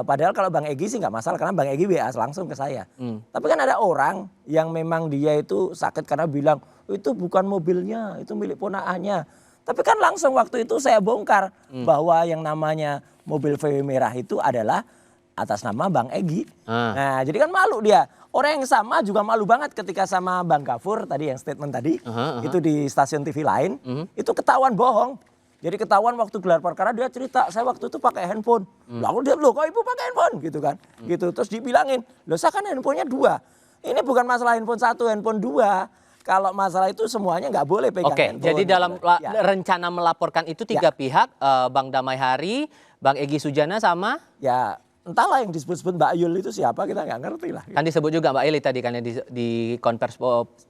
padahal kalau Bang Egy sih nggak masalah karena Bang Egy WA langsung ke saya. Tapi kan ada orang yang memang dia itu sakit karena bilang itu bukan mobilnya, itu milik ponakannya. Tapi kan langsung waktu itu saya bongkar bahwa yang namanya mobil VW merah itu adalah atas nama Bang Egy. Nah, jadi kan malu dia. Orang yang sama juga malu banget ketika sama Bang Gafur tadi yang statement tadi itu di stasiun TV lain itu ketahuan bohong. Jadi ketahuan waktu gelar perkara dia cerita saya waktu itu pakai handphone. Lalu dia loh kok ibu pakai handphone gitu kan. Gitu terus dibilangin loh saya kan handphonenya 2. Ini bukan masalah handphone 1, handphone 2. Kalau masalah itu semuanya nggak boleh pegang Oke, handphone. jadi dalam Ya. rencana melaporkan itu 3 pihak, Bang Damai Hari, Bang Egy Sujana sama Ya entahlah yang disebut-sebut Mbak Yul itu siapa, kita nggak ngerti lah. Kan disebut juga Mbak Eli tadi kan ya di konvers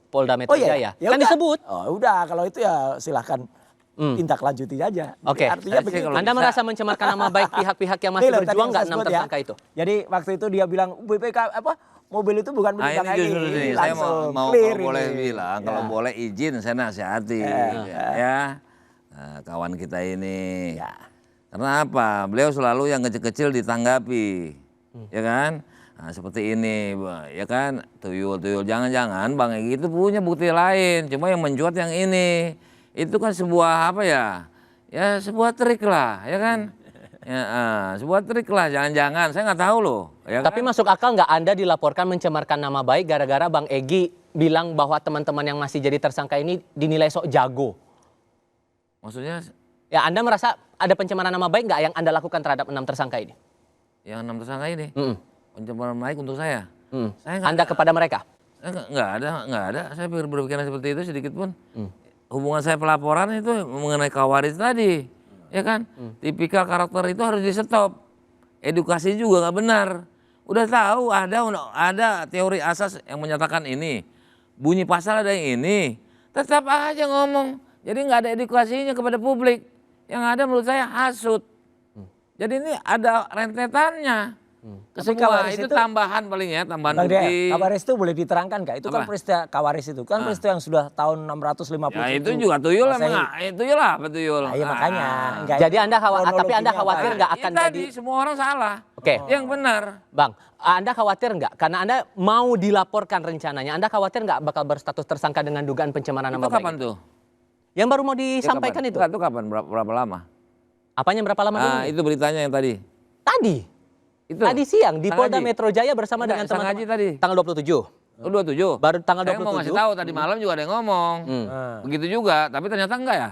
Polda Metro Oh iya, Jaya. ya Kan udah. disebut. Oh udah, kalau itu ya silahkan tindak lanjuti aja. Oke. Artinya Saya sih begitu. kalau Anda merasa mencemarkan nama baik pihak-pihak yang masih Nih loh, tadi berjuang yang nggak saya 6 sebut tersangka itu? Jadi waktu itu dia bilang BPK mobil itu bukan Nah milik ini Bang justru Egi. nih, saya Langsung mau clear kalau boleh ini. bilang, kalau Ya. boleh izin saya nasihati, ya. Nah, kawan kita ini. Ya. Karena apa? Beliau selalu yang kecil-kecil ditanggapi, ya kan? Nah, seperti ini, ya kan? Tuyul-tuyul, jangan-jangan Bang Egi itu punya bukti lain, cuma yang mencuat yang ini. Itu kan sebuah apa ya? Ya sebuah trik lah, ya kan? Ya, sebuah trik lah, jangan-jangan. Saya nggak tahu loh. Ya Tapi kan? masuk akal nggak Anda dilaporkan mencemarkan nama baik gara-gara Bang Egi bilang bahwa teman-teman yang masih jadi tersangka ini dinilai sok jago? Maksudnya Ya Anda merasa ada pencemaran nama baik nggak yang Anda lakukan terhadap 6 tersangka ini? yang 6 tersangka ini, Mm-mm. pencemaran baik untuk saya. Mm. Saya nggak Anda kepada mereka? nggak ada. Saya berpikiran seperti itu sedikit pun. Hubungan saya pelaporan itu mengenai kawaris tadi, ya kan? Tipikal karakter itu harus di stop. Edukasi juga nggak benar. Udah tahu ada teori asas yang menyatakan ini, bunyi pasal ada yang ini, tetap aja ngomong. Jadi nggak ada edukasinya kepada publik. Yang ada menurut saya hasut. Jadi ini ada rentetannya. Tapi Semua kawaris itu itu- tambahan paling ya, tambahan Bang Dea, bukti. kawaris itu boleh diterangkan nggak? Itu kan Apa? peristiwa kawaris itu kan peristiwa yang sudah tahun 650. Ya itu juga tuyul Masehi. emang, tuyul apa tuyul? Nah, iya makanya. Nggak- Jadi Anda tapi Anda kronologinya khawatir apa? nggak Ya akan tadi jadi? semua orang salah. Oke. Yang benar. Bang, Anda khawatir nggak? Karena Anda mau dilaporkan rencananya. Anda khawatir nggak bakal berstatus tersangka dengan dugaan pencemaran nama Itu baik? kapan tuh? Yang baru mau Itu disampaikan kapan? itu? Itu kapan? Berapa lama? Apanya berapa lama dulu? Itu beritanya yang tadi. Tadi. Itu. Tadi siang di Sang Polda Haji. Metro Jaya bersama Enggak, dengan Sang teman-teman. Haji tadi. Tanggal 27. Oh 27. Baru tanggal Saya mau 27. ngasih tahu tadi malam juga ada yang ngomong. Begitu juga, tapi ternyata enggak ya.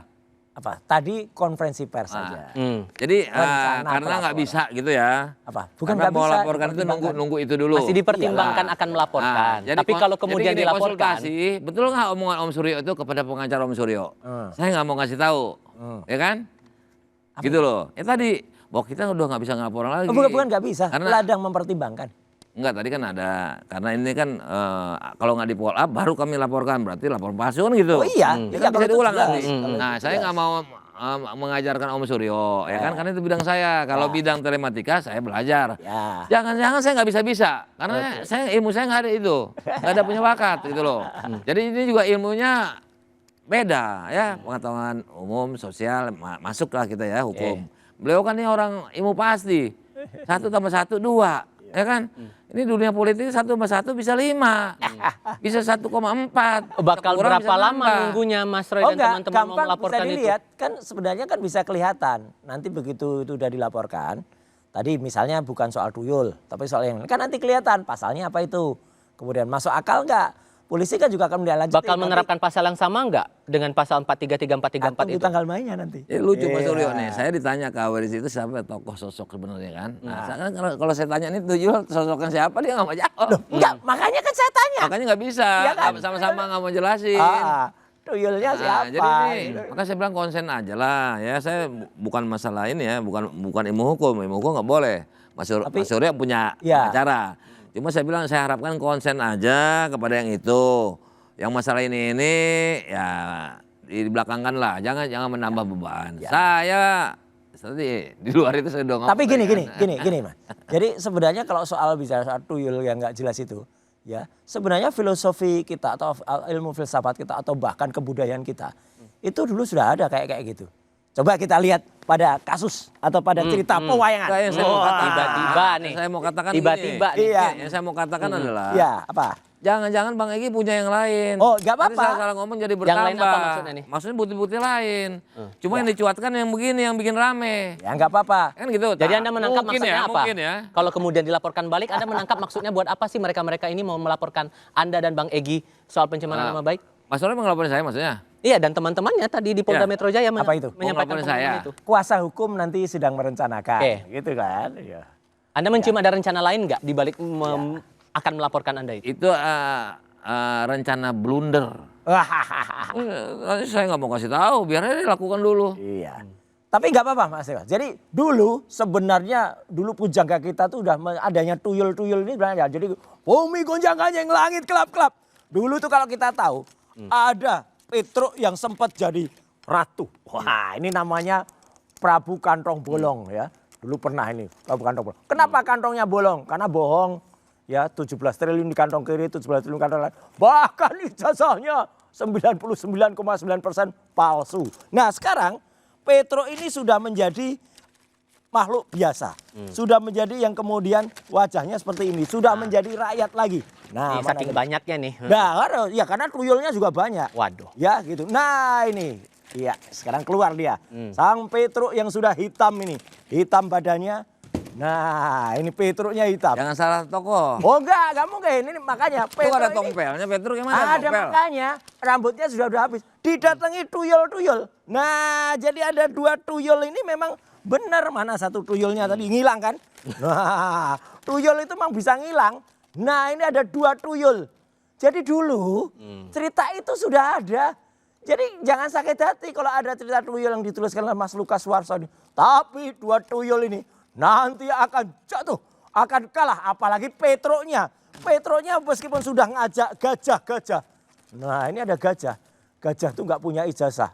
Apa? Tadi konferensi pers saja. Jadi Rencana karena nggak pelaporan. bisa gitu ya. Apa? Bukan Karena nggak mau bisa, laporkan itu dipertimbangkan. nunggu itu dulu. Masih dipertimbangkan akan melaporkan. Jadi Tapi kalau kemudian jadi gini, dilaporkan, konsultasi, betul nggak omongan Om Suryo itu kepada pengacara Om Suryo? Saya nggak mau ngasih tahu, ya kan? Gitu loh. Ya tadi, bahwa kita udah nggak bisa ngelaporan lagi. Bukan nggak bisa. Karena Ladang mempertimbangkan. enggak tadi kan ada, karena ini kan kalau nggak di follow up baru kami laporkan, berarti lapor palsu kan gitu. Oh iya, Ya iya, kan kalau bisa itu diulang jelas. nanti. Kalau Nah itu saya nggak mau mengajarkan Om Suryo, ya kan? Karena itu bidang saya. Kalau bidang telematika saya belajar. Ya. Jangan-jangan saya nggak bisa, karena ilmu saya nggak ada itu, nggak ada punya bakat gitu loh. Jadi ini juga ilmunya beda ya, pengetahuan umum, sosial, masuklah kita ya hukum. Beliau kan ini orang ilmu pasti, 1 tambah 1 2, ya kan? Ini dunia politik 1 tambah 1 bisa 5, bisa 1,4. bakal kurang berapa bisa lama nambah. nunggunya Mas Roy Oh dan enggak, teman-teman mau gampang bisa melaporkan itu? dilihat. Kan sebenarnya kan bisa kelihatan. Nanti begitu itu udah dilaporkan. Tadi misalnya bukan soal tuyul, tapi soal yang lain. Kan nanti kelihatan pasalnya apa itu. Kemudian masuk akal enggak? Polisi kan juga akan menindaklanjuti. Bakal menerapkan pasal yang sama nggak dengan pasal 433 434 tunggu itu? tanggal mainnya nanti. Lucu Mas Iya. Suryo nih, saya ditanya ke Awaris itu siapa tokoh sosok sebenarnya kan. Nah, saya kan kalau saya tanya ini tuyul sosoknya siapa, dia nggak mau jawab. Enggak, makanya kan saya tanya. Makanya nggak bisa, Iya kan? sama-sama nggak mau jelasin. Tuyulnya Nah, siapa? jadi ini, Gitu. makanya saya bilang konsen aja lah. Ya saya bukan masalah ini ya, bukan ilmu hukum nggak boleh. Mas Suryo punya Iya. acara. Cuma saya bilang saya harapkan konsen aja kepada yang itu. Yang masalah ini ya dibelakangkan lah, jangan menambah beban. Saya tadi di luar itu saya udah ngomong. Tapi gini, Mas. Jadi sebenarnya kalau soal bicara soal tuyul yang nggak jelas itu, ya sebenarnya filosofi kita atau ilmu filsafat kita atau bahkan kebudayaan kita itu dulu sudah ada kayak gitu. Coba kita lihat pada kasus atau pada cerita pewayangan. Nah, yang saya mau katakan, tiba-tiba nih. Saya mau katakan Tiba-tiba gini. nih. Iya. Yang saya mau katakan adalah Iya, apa? jangan-jangan Bang Egi punya yang lain. Oh, nggak apa-apa. Nanti salah ngomong jadi bertambah. Yang lain apa maksudnya nih? Maksudnya bukti-bukti lain. Cuma yang dicuatkan yang begini, yang bikin rame. Ya nggak apa-apa. Kan gitu. Jadi Nah, Anda menangkap mungkin maksudnya ya, apa? Mungkin ya. Kalau kemudian dilaporkan balik, Anda menangkap maksudnya buat apa sih mereka-mereka ini mau melaporkan Anda dan Bang Egi soal pencemaran nama baik? Mas Suryo mengelaporin saya maksudnya? Iya, dan teman-temannya tadi di Polda Ya. Metro Jaya Apa itu? menyampaikan Ngelaporin saya. pengumuman itu. Kuasa hukum nanti sedang merencanakan, Oke. gitu kan? Iya. Anda mencium ada rencana lain nggak di balik akan melaporkan Anda itu? Itu rencana blunder. Nanti saya nggak mau kasih tahu, biar aja dilakukan dulu. Iya. Tapi nggak apa-apa Mas Dewa. Jadi dulu sebenarnya pujangga kita tuh udah adanya tuyul-tuyul ini sebenarnya. Jadi bumi gonjang-ganjing langit kelap-kelap. Dulu tuh kalau kita tahu ada Petruk yang sempat jadi ratu. Wah ini namanya Prabu Kantong Bolong ya. Dulu pernah ini Prabu Kantong Bolong. Kenapa kantongnya bolong? Karena bohong. Ya 17 triliun di kantong kiri, 17 triliun kantong lain. Bahkan ijazahnya 99,9% palsu. Nah sekarang Petruk ini sudah menjadi makhluk biasa. Sudah menjadi yang kemudian wajahnya seperti ini. Sudah menjadi rakyat lagi. Nah, Ini saking banyaknya nih. Nah, ya karena tuyulnya juga banyak. Waduh. Ya gitu. Nah ini. Iya sekarang keluar dia. Sang Petruk yang sudah hitam ini. Hitam badannya. Nah ini Petruknya hitam. Jangan salah tokoh. Oh enggak mungkin. Ini makanya Itu Petruk ada ini. tompelnya, Petruk gimana Ada tompel? makanya rambutnya sudah habis. Didatangi tuyul-tuyul. Nah jadi ada 2 tuyul ini memang benar. Mana satu tuyulnya tadi ngilang kan. Nah tuyul itu memang bisa ngilang. Nah ini ada 2 tuyul. Jadi dulu cerita itu sudah ada. Jadi jangan sakit hati kalau ada cerita tuyul yang dituliskan oleh Mas Lukas Warso ini. Tapi 2 tuyul ini nanti akan jatuh. Akan kalah apalagi Petruknya. Petruknya meskipun sudah ngajak gajah-gajah. Nah ini ada gajah. Gajah tuh nggak punya ijazah.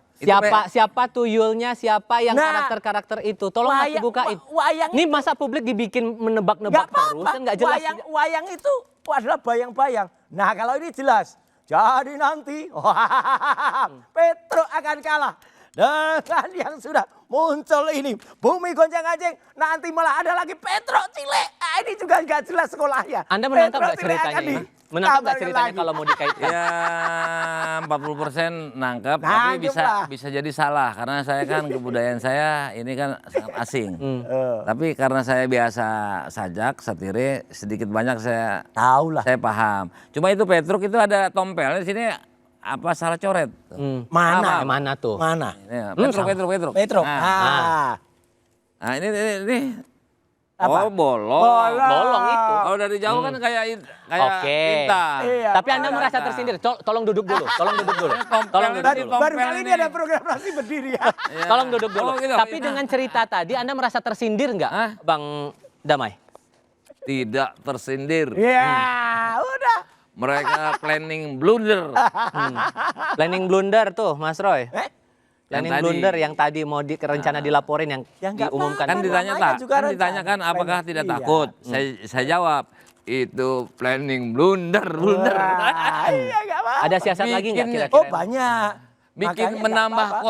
Siapa tuyulnya, siapa yang Nah, karakter itu? Tolong Mas dibukain. wayang Ini itu- masa publik dibikin menebak-nebak terus kan nggak jelas. Wayang itu adalah bayang-bayang. Nah kalau ini jelas. Jadi nanti Petruk akan kalah dengan yang sudah muncul ini. Bumi gonjang-ganjing. Nanti malah ada lagi Petruk Cile. Ah, ini juga nggak jelas sekolahnya. Anda menangkap Petruk nggak Cile ceritanya akan ini? Menangkap nggak dikabarkan ceritanya lagi. kalau mau dikaitkan? Ya 40% nangkap, tapi Nangkep lah. bisa jadi salah karena saya kan kebudayaan saya ini kan sangat asing. Tapi karena saya biasa sajak, satire, sedikit banyak saya Tahu lah. paham. Cuma itu Petruk itu ada tompelnya di sini apa salah coret? Mana? Mana tuh? Mana? Ini, sama. Petruk. Petruk. Nah, Ah. ini. Apa? Oh bolong. Bolong itu. Kalau dari jauh kan kayak Oke. tinta. Iya, Tapi Anda merasa tersindir. Tolong duduk dulu. Tolong duduk dulu. Tolong duduk Tadi dulu. Baru tompel kali ini ini. ada program nasi berdiri ya. Ya. Tolong duduk dulu. Oh, gitu. Tapi dengan cerita tadi Anda merasa tersindir nggak, Bang Damai? Tidak tersindir. Ya, udah. Mereka planning blunder. Planning blunder tuh, Mas Roy. Planning Yang tadi. blunder yang tadi mau rencana dilaporin yang Ya, nggak diumumkan. Kan Namanya ditanya juga rencana. ditanyakan apakah tidak Iya. takut. Saya jawab itu planning blunder. Iya, nggak apa-apa. Ada siasat lagi nggak Bikin- kira-kira? Oh banyak. Bikin Makanya nggak menambah apa-apa.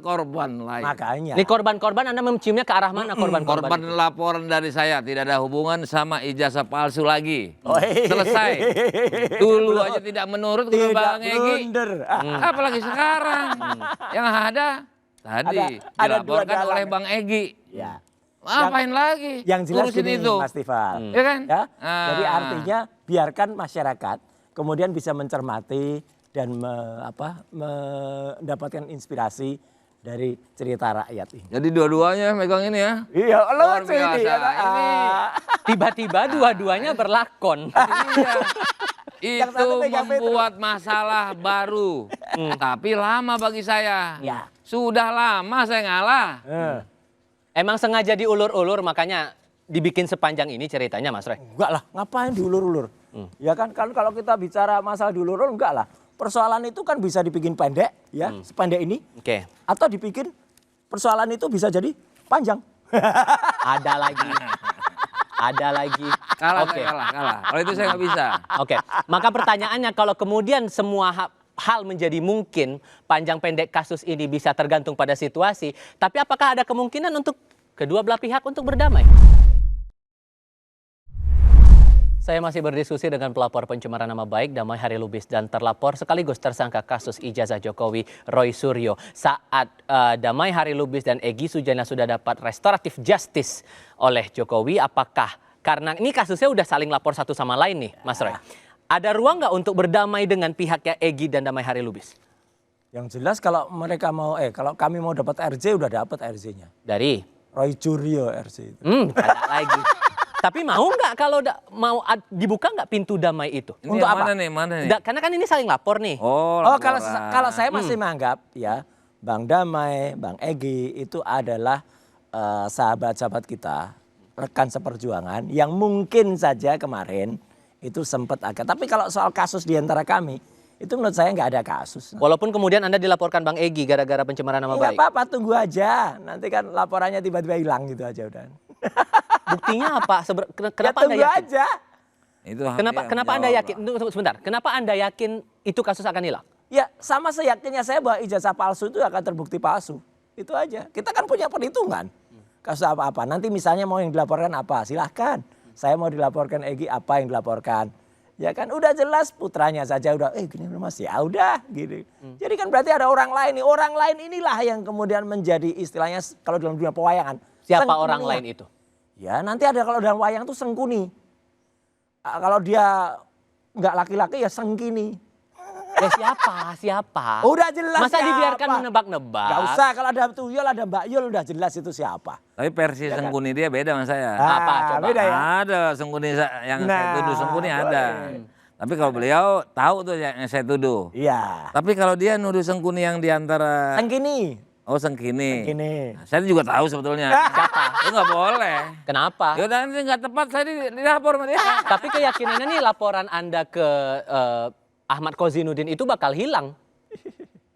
korban lain. Makanya. Ini korban-korban Anda menciumnya ke arah mana korban-korban? Korban laporan dari saya tidak ada hubungan sama ijazah palsu lagi. Oh, Selesai. Dulu aja tidak menurut ke Tidak Bang Egy. blunder. Apalagi sekarang. Yang ada tadi Ada dilaporkan dua jalan. oleh Bang Egy. Ya. Ngapain lagi? Yang jelas Urusin gini, itu. Mas Tifal. Ya kan? Ya? Ah. Jadi artinya biarkan masyarakat kemudian bisa mencermati dan mendapatkan inspirasi dari cerita rakyat ini. Jadi dua-duanya megang ini ya. Iya, Luar lucu ini. biasa. Ya, Ini Tiba-tiba dua-duanya berlakon. iya. Yang satu Itu pegang Petruk. membuat masalah baru. Tapi lama bagi saya. Ya. Sudah lama saya ngalah. Emang sengaja diulur-ulur makanya dibikin sepanjang ini ceritanya, Mas Roy? Enggak lah, ngapain diulur-ulur? Ya kan kalau kita bicara masalah diulur-ulur enggak lah. Persoalan itu kan bisa dibikin pendek ya, sependek ini. Oke. Atau dibikin persoalan itu bisa jadi panjang. Ada lagi. Ada lagi. Kalah, Oke. saya kalah. Kalau itu saya nggak bisa. Oke. Maka pertanyaannya kalau kemudian semua hal menjadi mungkin, panjang pendek kasus ini bisa tergantung pada situasi, tapi apakah ada kemungkinan untuk kedua belah pihak untuk berdamai? Saya masih berdiskusi dengan pelapor pencemaran nama baik Damai Hari Lubis dan terlapor sekaligus tersangka kasus ijazah Jokowi Roy Suryo. Saat Damai Hari Lubis dan Egy Sujana sudah dapat restoratif justice oleh Jokowi, apakah karena ini kasusnya udah saling lapor satu sama lain nih, Mas Roy? Ada ruang nggak untuk berdamai dengan pihaknya Egy dan Damai Hari Lubis? Yang jelas kalau mereka mau kalau kami mau dapat RJ udah dapat RJ-nya. Dari Roy Suryo RJ itu. ada lagi. Tapi mau nggak kalau dibuka nggak pintu damai itu? Ini Untuk yang apa? mana nih? Karena kan ini saling lapor nih. Oh, Oh, kalau laporan. kalau saya masih menganggap ya Bang Damai, Bang Egy itu adalah sahabat-sahabat kita, rekan seperjuangan yang mungkin saja kemarin itu sempat agak. Tapi kalau soal kasus di antara kami, itu menurut saya nggak ada kasus. Walaupun kemudian Anda dilaporkan Bang Egy gara-gara pencemaran nama Nggak baik. apa-apa, tunggu aja. Nanti kan laporannya tiba-tiba hilang gitu aja udah. Buktinya apa? Kenapa Ya Anda tunggu yakin? aja. Itu Kenapa Anda yakin? Tunggu sebentar. Kenapa Anda yakin itu kasus akan hilang? Ya sama seyakinnya saya bahwa ijazah palsu itu akan terbukti palsu. Itu aja. Kita kan punya perhitungan. Kasus apa-apa. Nanti misalnya mau yang dilaporkan apa, silahkan. Saya mau dilaporkan Egy apa yang dilaporkan. Ya kan udah jelas putranya saja udah gini Mas ya udah gitu. Jadi kan berarti ada orang lain nih. Orang lain inilah yang kemudian menjadi istilahnya kalau dalam dunia pewayangan. Siapa sengkuni. orang lain itu? Ya nanti ada kalau dalam wayang tuh sengkuni. Kalau dia nggak laki-laki ya sengkini. Siapa? Udah jelas Masa siapa. dibiarkan menebak-nebak? Gak usah kalau ada tuyul ada Mbak Yul udah jelas itu siapa. Tapi versi Sengkuni dia beda sama saya. Apa coba? Beda ya. Ada Sengkuni yang Nah, saya tuduh Sengkuni ada. Tapi kalau beliau tahu tuh yang saya tuduh. Iya. Tapi kalau dia nuduh Sengkuni yang diantara Sengkini. oh Sengkini. Sengkini. Nah, saya juga tahu sebetulnya. Siapa? Itu nggak boleh. Kenapa? Ya udah nanti nggak tepat saya dilapor sama dia. Tapi keyakinannya nih laporan Anda ke Ahmad Kozinudin itu bakal hilang.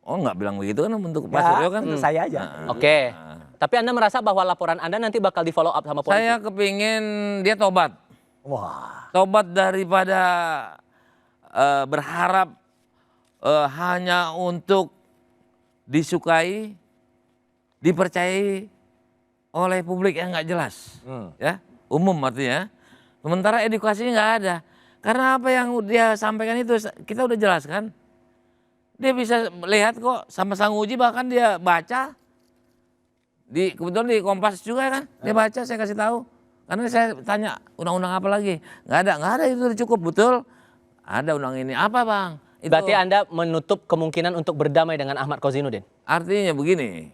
Oh nggak bilang begitu kan bentuk Pak Ya, Suryo kan. itu saya aja. Oke. Tapi Anda merasa bahwa laporan Anda nanti bakal di follow up sama polisi? Saya kepingin dia tobat. Wah. Tobat daripada berharap hanya untuk disukai, dipercayai oleh publik yang nggak jelas, ya umum artinya. Sementara edukasinya nggak ada. Karena apa yang dia sampaikan itu kita udah jelaskan. Dia bisa lihat kok sama Sang Uji bahkan dia baca. Kebetulan di Kompas juga kan, dia baca saya kasih tahu. Karena saya tanya undang-undang apa lagi? Nggak ada itu udah cukup betul. Ada undang ini apa bang? Itu, Berarti Anda menutup kemungkinan untuk berdamai dengan Ahmad Kozinudin? artinya begini,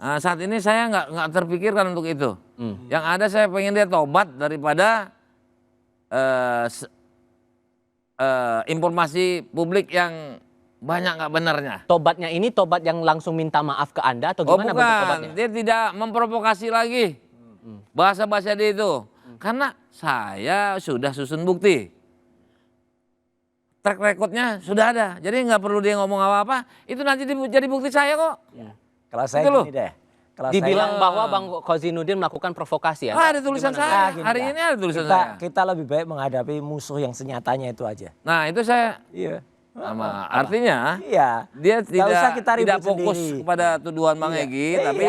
saat ini saya nggak terpikirkan untuk itu. Yang ada saya pengen dia tobat daripada informasi publik yang banyak nggak benarnya. Tobatnya ini tobat yang langsung minta maaf ke Anda atau Oh gimana bentuk tobatnya? bukan, dia tidak memprovokasi lagi bahasa-bahasa dia itu. Karena saya sudah susun bukti. Track recordnya sudah ada, jadi nggak perlu dia ngomong apa-apa. Itu nanti jadi bukti saya kok. Kalau saya Itu loh. gini deh. Kalau Dibilang bahwa Bang Kozinudin melakukan provokasi ya? Ada tulisan saya, gini, hari Pak. ini ada tulisan kita, saya. kita lebih baik menghadapi musuh yang senyatanya itu aja. Nah itu saya, Iya. artinya Iya. dia Nggak usah kita tidak ribut fokus sendiri. kepada tuduhan Bang Iya. Egy, Iya. tapi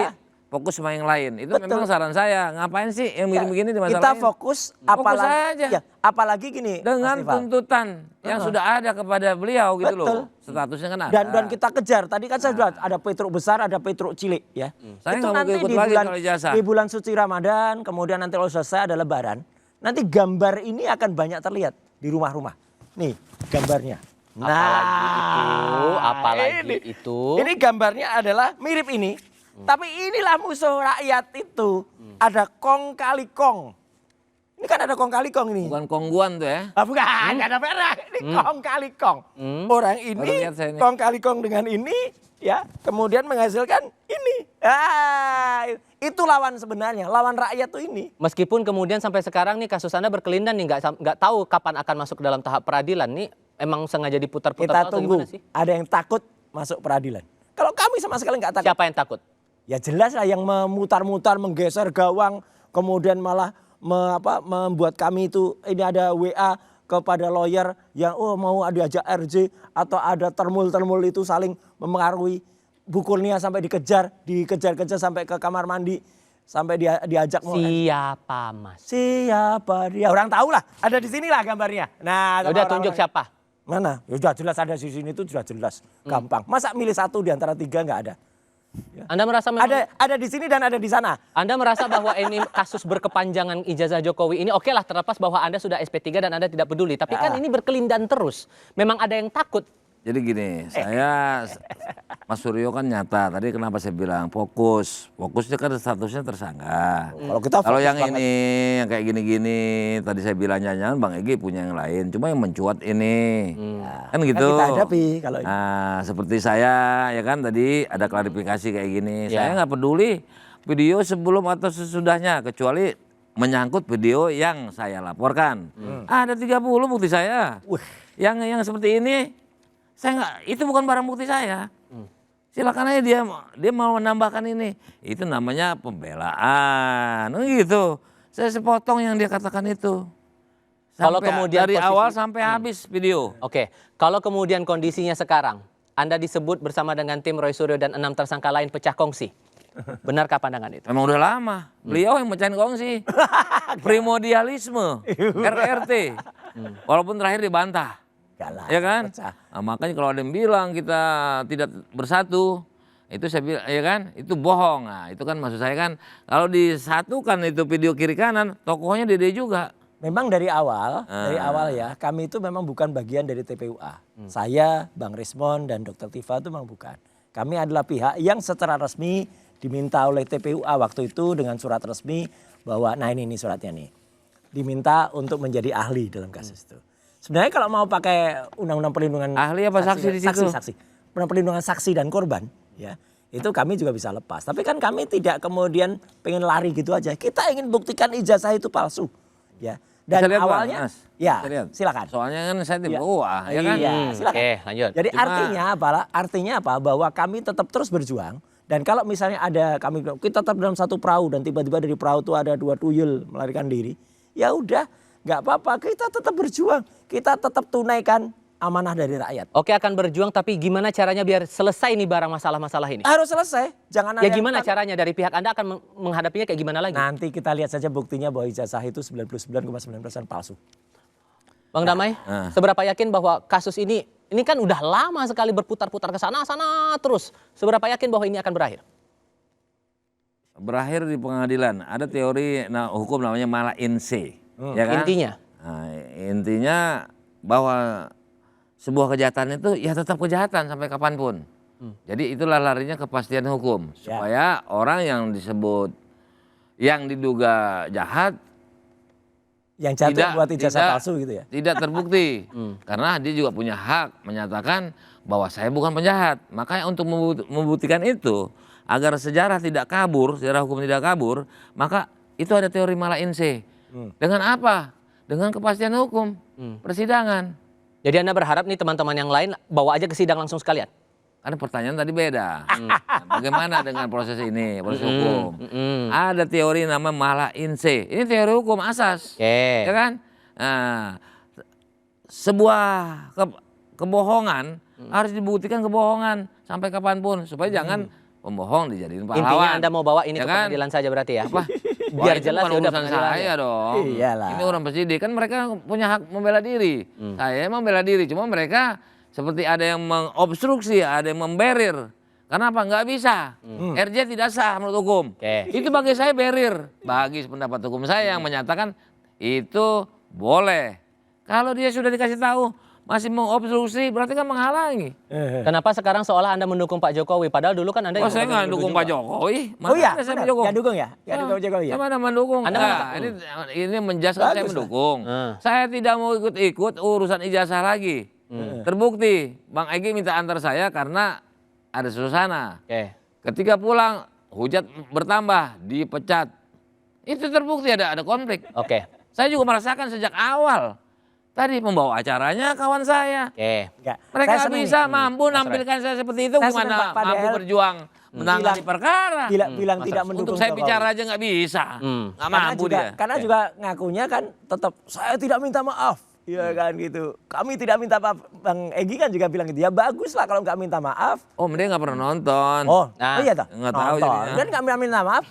fokus sama yang lain. Itu Betul. memang saran saya. Ngapain sih yang begini-begini di masalah Kita ini? fokus Fokus apalagi aja. ya, apalagi gini Dengan Mas Tifal. tuntutan yang sudah ada kepada beliau gitu Betul. loh. Statusnya kan ada. Dan kita kejar. Tadi kan saya bilang ada Petruk besar, ada Petruk cilik ya. Saya Itu nggak mau nanti ikut di lagi bulan kalau ijazah. di bulan suci Ramadan, kemudian nanti kalau selesai ada Lebaran, nanti gambar ini akan banyak terlihat di rumah-rumah. Nih gambarnya. Apalagi itu. Ini gambarnya adalah mirip ini. Tapi inilah musuh rakyat itu. Ada kong kali kong. Ini kan ada kong kali kong ini. Bukan kongguan tuh ya. Ah, bukan, nggak ada merah. Ini kong kali kong. Orang ini Baru lihat saya ini. kong kali kong dengan ini, ya, kemudian menghasilkan ini. Itu lawan sebenarnya, lawan rakyat tuh ini. Meskipun kemudian sampai sekarang nih kasus Anda berkelindan nih nggak tahu kapan akan masuk ke dalam tahap peradilan nih, emang sengaja diputar-putar Kita atau tunggu. gimana sih? Ada yang takut masuk peradilan. Kalau kami sama sekali nggak takut. Siapa yang takut? Ya jelas lah yang memutar-mutar, menggeser gawang, kemudian malah membuat kami itu ini ada WA kepada lawyer yang mau diajak RJ atau ada termul-termul itu saling mempengaruhi. Bu Kurnia sampai dikejar-kejar sampai ke kamar mandi, sampai diajak Siapa Mas? Siapa dia? Orang tahu lah, ada di sinilah gambarnya. Nah, Udah tunjuk siapa? Mana? Ya sudah jelas ada di sini itu sudah jelas, gampang. Masa milih satu di antara tiga nggak ada? Anda merasa memang Ada di sini dan ada di sana. Anda merasa bahwa ini kasus berkepanjangan ijazah Jokowi ini oke lah terlepas bahwa Anda sudah SP3 dan Anda tidak peduli. Tapi kan ini berkelindan terus. Memang ada yang takut Jadi gini, saya Mas Suryo kan nyata. Tadi kenapa saya bilang fokus? Fokusnya kan statusnya tersangka. Kalau kita Kalau fokus yang banget. ini, yang kayak gini-gini, tadi saya bilang jangan Bang Egy punya yang lain. Cuma yang mencuat ini, kan gitu. kita hadapi kalau ini. Nah, seperti saya, ya kan tadi ada klarifikasi kayak gini. Ya. Saya nggak peduli video sebelum atau sesudahnya, kecuali menyangkut video yang saya laporkan. Ada 30 bukti saya. Yang seperti ini, saya nggak, itu bukan barang bukti saya. Silakan aja dia mau menambahkan ini. Itu namanya pembelaan. Gitu. Saya sepotong yang dia katakan itu. Kalau Sampai kemudian dari posisi- awal sampai habis video. Oke, kalau kemudian kondisinya sekarang, Anda disebut bersama dengan tim Roy Suryo dan 6 tersangka lain pecah kongsi. Benarkah pandangan itu? Emang udah lama. Beliau yang mecahin kongsi. Primordialisme, RRT. Walaupun terakhir dibantah. Enggak lah, Ya kan? pecah. Nah, makanya kalau ada yang bilang kita tidak bersatu, itu saya bilang, ya kan? Itu bohong. Nah, itu kan maksud saya kan, kalau disatukan itu video kiri kanan, tokohnya Dede juga. Memang dari awal ya, kami itu memang bukan bagian dari TPUA. Saya, Bang Rismon dan Dr. Tifa itu memang bukan. Kami adalah pihak yang secara resmi diminta oleh TPUA waktu itu dengan surat resmi bahwa, nah ini suratnya nih, diminta untuk menjadi ahli dalam kasus itu. Sebenarnya kalau mau pakai undang-undang perlindungan Ahli apa saksi di situ? Saksi. Perlindungan saksi dan korban, ya. Itu kami juga bisa lepas. Tapi kan kami tidak kemudian pengen lari gitu aja. Kita ingin buktikan ijazah itu palsu, ya. Dan Bisa lihat, Bang, awalnya, Mas? ya, Bisa lihat? silakan. Soalnya kan saya tim Iya. ya kan? Iya, silakan. Oke, lanjut. Jadi Cuma- artinya apa? Bahwa kami tetap terus berjuang. Dan kalau misalnya ada kita tetap dalam satu perahu dan tiba-tiba dari perahu itu ada 2 tuyul melarikan diri, ya udah, nggak apa-apa. Kita tetap berjuang. Kita tetap tunaikan amanah dari rakyat. Oke, akan berjuang, tapi gimana caranya biar selesai nih barang masalah-masalah ini? Harus selesai. Jangan ada Ya yang gimana tak- caranya dari pihak Anda akan menghadapinya kayak gimana lagi? Nanti kita lihat saja buktinya bahwa ijazah itu 99,9% palsu. Bang Damai, seberapa yakin bahwa kasus ini kan udah lama sekali berputar-putar ke sana terus. Seberapa yakin bahwa ini akan berakhir? Berakhir di pengadilan. Ada teori hukum namanya mala in se. Ya kan? Intinya? Nah, intinya bahwa sebuah kejahatan itu ya tetap kejahatan sampai kapanpun. Jadi itulah larinya kepastian hukum. Supaya orang yang disebut, yang diduga jahat, Yang jatuh buat ijazah palsu gitu ya. tidak terbukti. Karena dia juga punya hak menyatakan bahwa saya bukan penjahat. Makanya untuk membuktikan itu, agar sejarah tidak kabur, sejarah hukum tidak kabur, maka itu ada teori mala in se. Dengan apa? Dengan kepastian hukum, persidangan. Jadi Anda berharap nih teman-teman yang lain bawa aja ke sidang langsung sekalian? Karena pertanyaan tadi beda. Bagaimana dengan proses ini, proses hukum? Ada teori nama mala in se. Ini teori hukum asas. Oke. Ya kan? Nah, sebuah kebohongan harus dibuktikan kebohongan sampai kapanpun. Supaya jangan pembohong dijadiin pahlawan. Intinya Anda mau bawa ini Ya ke kan? pengadilan saja berarti ya? Apa? Biar Wah, itu jelas bukan ya udah urusan pengadilan saya dong. Iyalah. Ini orang penyidik kan mereka punya hak membela diri. Saya emang bela diri, cuma mereka seperti ada yang mengobstruksi, ada yang memberir. Kenapa? Nggak bisa. RJ tidak sah menurut hukum. Oke. Itu bagi saya barrier. Bagi pendapat hukum saya yang menyatakan itu boleh. Kalau dia sudah dikasih tahu masih mengobstruksi berarti kan menghalangi. Kenapa sekarang seolah Anda mendukung Pak Jokowi? Padahal dulu kan Anda Oh, juga saya nggak menuduh dukung juga. Pak Jokowi. Oh iya, Mana saya benar. mendukung? Ya dukung ya? Ya dukung Jokowi ya? Saya mana mendukung? Anda Nah, ini menjelaskan saya Bagus, mendukung. Saya tidak mau ikut-ikut urusan ijazah lagi. Terbukti, Bang Egy minta antar saya karena ada suasana. Oke. Ketika pulang, hujat bertambah, dipecat. Itu terbukti ada konflik. Oke. Saya juga merasakan sejak awal. Tadi pembawa acaranya kawan saya. Oke. Enggak. Mereka Saya nggak seneng bisa nih. mampu nampilkan saya seperti itu. Saya Gimana seneng Pak mampu DL berjuang menangani perkara. Bilang tidak mendukung Untuk saya Jokowi. bicara aja nggak bisa. Nggak mampu dia. Karena juga ngakunya kan tetap saya tidak minta maaf. Ya kan gitu. Kami tidak minta maaf. Bang Egy kan juga bilang gitu. Ya bagus lah kalau nggak minta maaf. Oh, dia nggak pernah nonton. Oh, Nah, iya toh. nggak tahu Nonton. jadinya. Dan nggak minta maaf.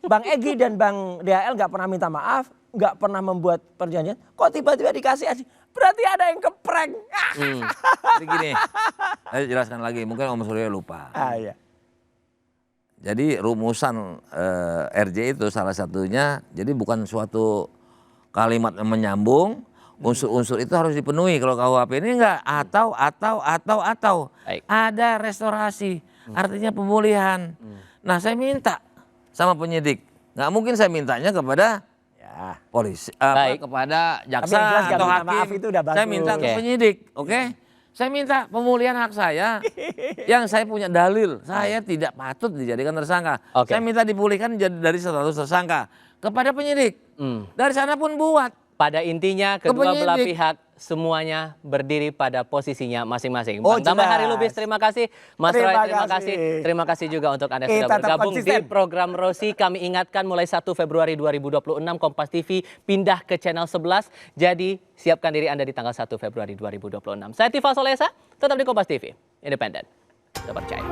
Bang Egy dan Bang DHL nggak pernah minta maaf. Nggak pernah membuat perjanjian. Kok tiba-tiba dikasih aja. Berarti ada yang keprank. Jadi gini, saya jelaskan lagi. Mungkin Om Suryo lupa. Iya. Jadi rumusan RJ itu salah satunya. Jadi bukan suatu kalimat yang menyambung. Unsur-unsur itu harus dipenuhi. Kalau KUHP ini enggak atau. Baik. Ada restorasi, artinya pemulihan. Nah, saya minta sama penyidik. Nggak mungkin saya mintanya kepada polisi, Baik. kepada jaksa Tapi yang jelas atau nggak minta hakim. maaf itu udah Saya bagus. minta ke Oke. penyidik, oke? Saya minta pemulihan hak saya yang saya punya dalil. Saya tidak patut dijadikan tersangka. Oke. Saya minta dipulihkan dari status tersangka kepada penyidik. Dari sana pun buat. Pada intinya kedua belah penyidik. pihak semuanya berdiri pada posisinya masing-masing. Oh, Bang Damai jelas. Hari Lubis, terima kasih. Mas Terima Roy, terima kasih. kasih. Terima kasih juga untuk Anda Kita sudah tetap bergabung di konsisten. program Rosi. Kami ingatkan mulai 1 Februari 2026 Kompas TV pindah ke channel 11. Jadi siapkan diri Anda di tanggal 1 Februari 2026. Saya Tifal Solesa, tetap di Kompas TV. Independen, terpercaya.